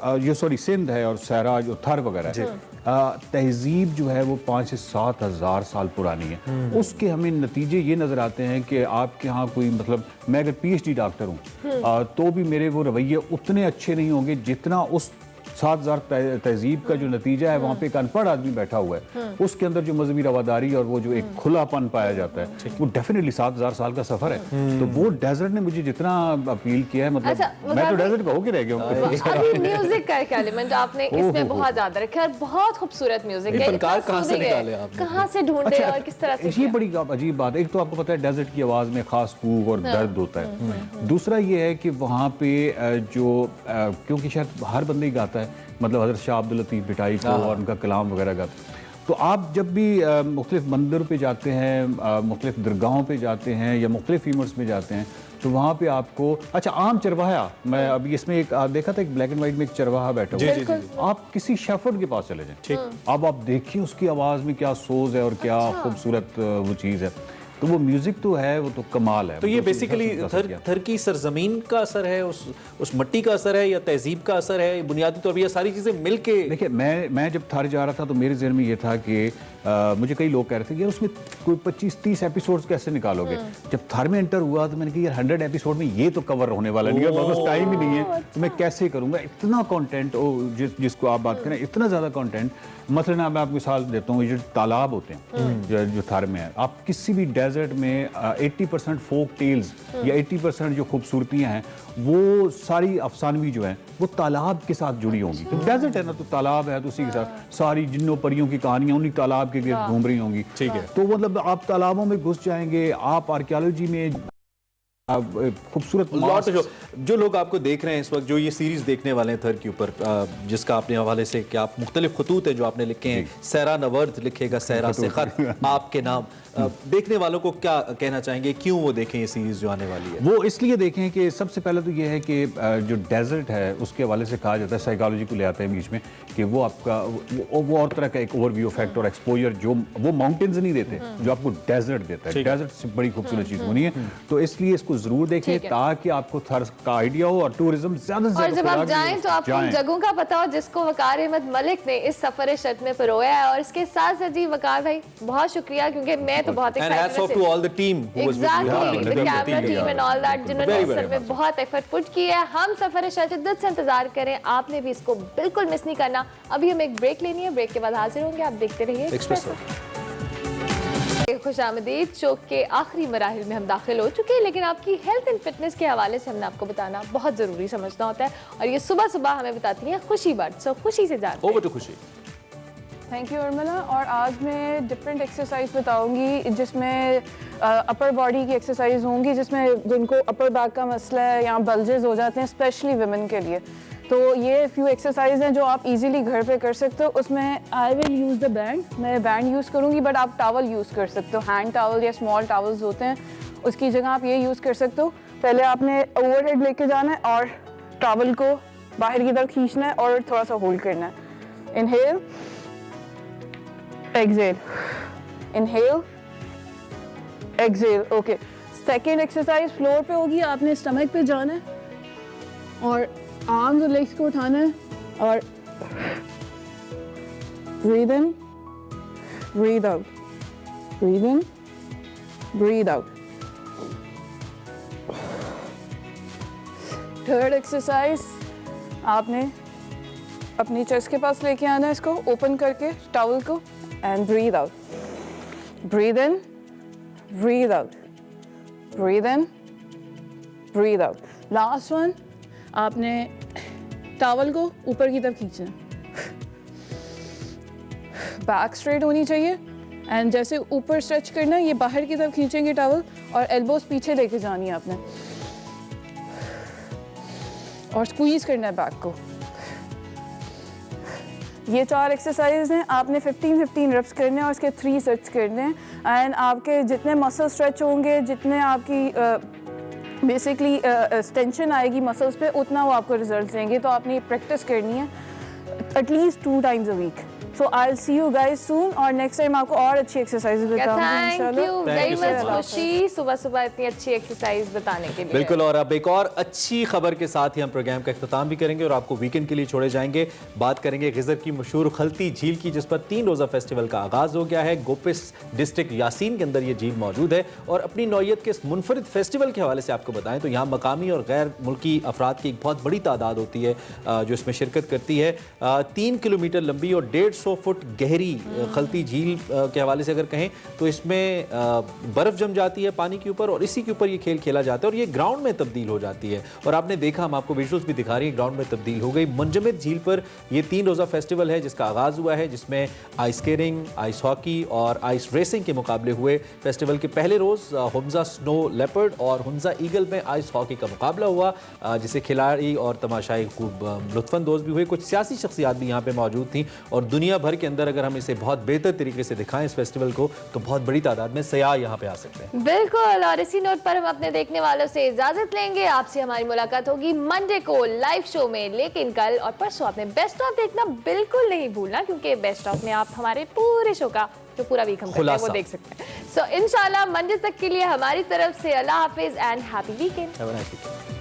सिंध है और सहरा जो थर वगैरह है, तहजीब जो है वो 5 से 7 हज़ार साल पुरानी है। उसके हमें नतीजे ये नज़र आते हैं कि आपके यहाँ कोई, मतलब मैं अगर PhD डॉक्टर हूँ तो भी मेरे वो रवैये उतने अच्छे नहीं होंगे जितना उस 7,000 तहजीब का जो नतीजा है। वहाँ पे एक अनपढ़ आदमी बैठा हुआ है, उसके अंदर जो मजहबी रवादारी और वो जो एक खुलापन पाया जाता है, वो डेफिनेटली 7,000 साल का सफर है। तो वो डेजर्ट ने मुझे जितना अपील किया है, मतलब मैं तो डेजर्ट का होके रह गया हूँ। अभी म्यूजिक का एक एलिमेंट आपने इसमें बहुत ज्यादा रखा है, बहुत खूबसूरत म्यूजिक है। फनकार कहाँ से निकाले आपने? कहाँ से ढूंढे और किस तरह से? ये बड़ी अजीब बात है। एक तो आपको पता है डेजर्ट की आवाज में खास कूक और दर्द होता है। दूसरा ये है कि वहाँ पे जो क्योंकि शायद हर बंदे ही गाता है, मतलब हज़रत शाह अब्दुल लतीफ भिटाई को और उनका कलाम वगैरह गाते हैं। तो आप जब भी मुख्तलिफ मंदिर पे जाते हैं, मुख्तलिफ दरगाहों पे जाते हैं या मुख्तलिफ फीमर्स में जाते हैं, तो वहाँ पे आपको आम चरवाहा, मैं अभी इसमें एक देखा था, एक ब्लैक एंड वाइट में एक चरवाहा बैठा हुआ, आप किसी शेफर्ड के पास चले जाएं, अब आप देखिए उसकी आवाज़ में क्या सोज है और क्या खूबसूरत वो चीज़ है। तो वो म्यूजिक तो है, वो तो कमाल है। तो ये बेसिकली थर की सरजमीन का असर है, उस मट्टी का असर है या तहजीब का असर है? बुनियादी तौर पर ये सारी चीज़ें मिलके। देखिए मैं जब थर जा रहा था तो मेरे ज़हन में ये था कि मुझे कई लोग कह रहे थे कि यार उसमें कोई 25-30 एपिसोड्स कैसे निकालोगे। जब थर में एंटर हुआ तो मैंने कहा यार 100 एपिसोड में ये तो कवर होने वाला नहीं है, बस टाइम ही नहीं है, तो मैं कैसे करूँगा इतना कंटेंट। जिसको आप बात करें इतना ज़्यादा कंटेंट। मसलन मैं आपको मिसाल देता हूँ, ये जो तालाब होते हैं जो थर में है, आप किसी भी डेजर्ट में 80% फोक टेल्स या 80% जो खूबसूरतियाँ हैं वो सारी अफसानवी जो है वो तालाब के साथ जुड़ी होंगी। तो डेजर्ट है ना, तो तालाब है, तो उसी के साथ सारी जिन्नों परियों की कहानियां उन्हीं तालाब के गिर्द घूम रही होंगी। ठीक है, तो मतलब आप तालाबों में घुस जाएंगे, आप आर्कियोलॉजी में खूबसूरत जो लोग आपको देख रहे हैं इस वक्त, जो ये सीरीज देखने वाले हैं थर के ऊपर, जिसका आपने हवाले से कि आप मुख्तलिफ खतूत हैं जो आपने लिखे हैं, सहरा नवर्द लिखेगा, सहरा से खत आपके नाम, देखने वालों को क्या कहना चाहेंगे, क्यों वो देखें ये सीरीज जो आने वाली है? वो इसलिए देखें कि सबसे पहले तो ये है कि जो डेजर्ट है उसके हवाले से कहा जाता है, साइकोलॉजी को ले आते हैं बीच में, कि वो आपका वो और तरह का एक ओवरव्यू इफेक्ट और एक्सपोजर जो वो माउंटेन्स नहीं देते, जो आपको डेजर्ट देता है। डेजर्ट से बड़ी खूबसूरत चीज़ होनी है, तो इसलिए इसको जरूर देखें ठीक है। ताकि आपको थर का आइडिया हो और टूरिज्म ज्यादा से और ज्यादा जब आप फैला के जाएं तो आपको उन जाएं। जगहों का पता हो जिसको वकार अहमद मलिक ने इस सफर शत में परोया है। और इसके साथ साथ जी वकार भाई बहुत शुक्रिया, क्योंकि मैं तो बहुत And hats off to all the team who was with you. Exactly, the Yeah, camera team and all that, जिन्होंने Very, इस very सफर में बहुत एफर्ट पुट की है। हम सफर शद्दत से इंतजार करें, आपने भी इसको बिल्कुल मिस नहीं करना। अभी हमें एक ब्रेक लेनी है, ब्रेक के बाद हाजिर होंगे। आप देखते रहिए Expresso। खुशामदीद। शो के आखिरी मराहिल में हम दाखिल हो चुके हैं, लेकिन आपकी हेल्थ एंड फिटनेस के हवाले से हमने आपको बताना बहुत ज़रूरी समझना होता है, और ये सुबह सुबह हमें बताती हैं खुशी बट। सो खुशी से जानते हैं। ओवर टू खुशी। Thank you Urmila. और आज मैं डिफरेंट एक्सरसाइज बताऊंगी जिसमें अपर बॉडी की एक्सरसाइज होंगी, जिसमें जिनको अपर बैक का मसला है या बल्जेस हो जाते हैं, स्पेशली वुमेन के लिए। तो ये फ्यू एक्सरसाइज हैं जो आप इजीली घर पे कर सकते हो। उसमें I will use the band, मैं बैंड यूज़ करूँगी, बट आप टावल यूज़ कर सकते हो, हैंड टावल या स्मॉल टावल्स होते हैं, उसकी जगह आप ये यूज़ कर सकते हो। पहले आपने ओवरहेड लेके जाना है और टावल को बाहर की तरफ खींचना है और थोड़ा सा होल्ड करना है। Inhale, exhale, inhale, exhale. Okay, second exercise floor पे होगी। आपने स्टमक पे जाना है और आर्म्स और लेग्स को उठाना है और breathe in, breathe out, breathe in, breathe out. Third exercise, आपने अपनी चेस्ट के पास लेके आना है इसको ओपन करके टॉवल को, and breathe out, breathe in, breathe out, breathe in, breathe out. Last one, आपने टॉवल को ऊपर की तरफ खींचना है, बैक स्ट्रेट होनी चाहिए, एंड जैसे ऊपर स्ट्रेच करना है ये बाहर की तरफ खींचेंगे टॉवल और एल्बोज पीछे लेके जानी है आपने, और स्क्वीज करना है बैक को। ये 4 एक्सरसाइज हैं, आपने 15-15 रेप्स करने हैं और इसके 3 सेट्स करने हैं। एंड आपके जितने मसल स्ट्रेच होंगे, जितने आपकी बेसिकली टेंशन आएगी मसल्स पे, उतना वो आपको रिजल्ट देंगे। तो आपने ये प्रैक्टिस करनी है at least 2 times a week. So I will see you guys soon, और नेक्स्ट टाइम आपको और अच्छी एक्सरसाइज बताऊंगी thank you very much much, खुशी, सुबह सुबह इतनी अच्छी एक्सरसाइज बताने के लिए। बिल्कुल, और अब एक और अच्छी खबर के साथ ही हम प्रोग्राम का इख्तिताम भी करेंगे और आपको वीकेंड के लिए छोड़े जाएंगे। बात करेंगे गिजर की मशहूर खलती झील की, जिस पर 3 रोज़ा फेस्टिवल का आगाज हो गया है। गोपिस डिस्ट्रिक्ट यासीन के अंदर ये झील मौजूद है, और अपनी नौयत के इस मुनफरिद फेस्टिवल के हवाले से आपको बताएं तो यहाँ मकामी और गैर मुल्की अफराद की एक बहुत बड़ी तादाद होती है जो इसमें शिरकत करती है। 3 किलोमीटर लंबी और 150 फुट गहरी खलती झील के हवाले से अगर कहें तो इसमें बर्फ जम जाती है पानी के ऊपर, और इसी के ऊपर ये खेल खेला जाता है और ये ग्राउंड में तब्दील हो जाती है। और आपने देखा, हम आपको विजुअल्स भी दिखा रहे हैं, ग्राउंड में तब्दील हो गई। मुंजमद झील पर ये 3 रोज़ा फेस्टिवल है जिसका आगाज हुआ है, जिसमें आइस स्केटिंग, आइस हॉकी और आइस रेसिंग के मुकाबले हुए। फेस्टिवल के पहले रोज़ हुंजा स्नो लेपर्ड और हुंजा ईगल में आइस हॉकी का मुकाबला हुआ, जिसे खिलाड़ी और तमाशाई खूब लुत्फानंदोज भी हुए। कुछ सियासी शख्सियात भी यहाँ पे मौजूद थी, और दुनिया भर के अंदर अगर हम इसे बहुत बेहतर तरीके से दिखाएं इस फेस्टिवल को, तो बहुत बड़ी तादाद में सयाह यहाँ पे आ सकते हैं। बिल्कुल, और इसी नोट पर हम अपने देखने वालों से इजाजत लेंगे। आपसे हमारी मुलाकात होगी मंडे को लाइव शो में, लेकिन कल और परसों आपने बेस्ट ऑफ देखना बिल्कुल नहीं भूलना, क्योंकि बेस्ट ऑफ में आप हमारे पूरे शो का जो पूरा वीक हम करते हैं वो देख सकते हैं। सो इंशाल्लाह मंडे तक के लिए हमारी तरफ से अल्लाह हाफिज एंड हैप्पी वीकेंड।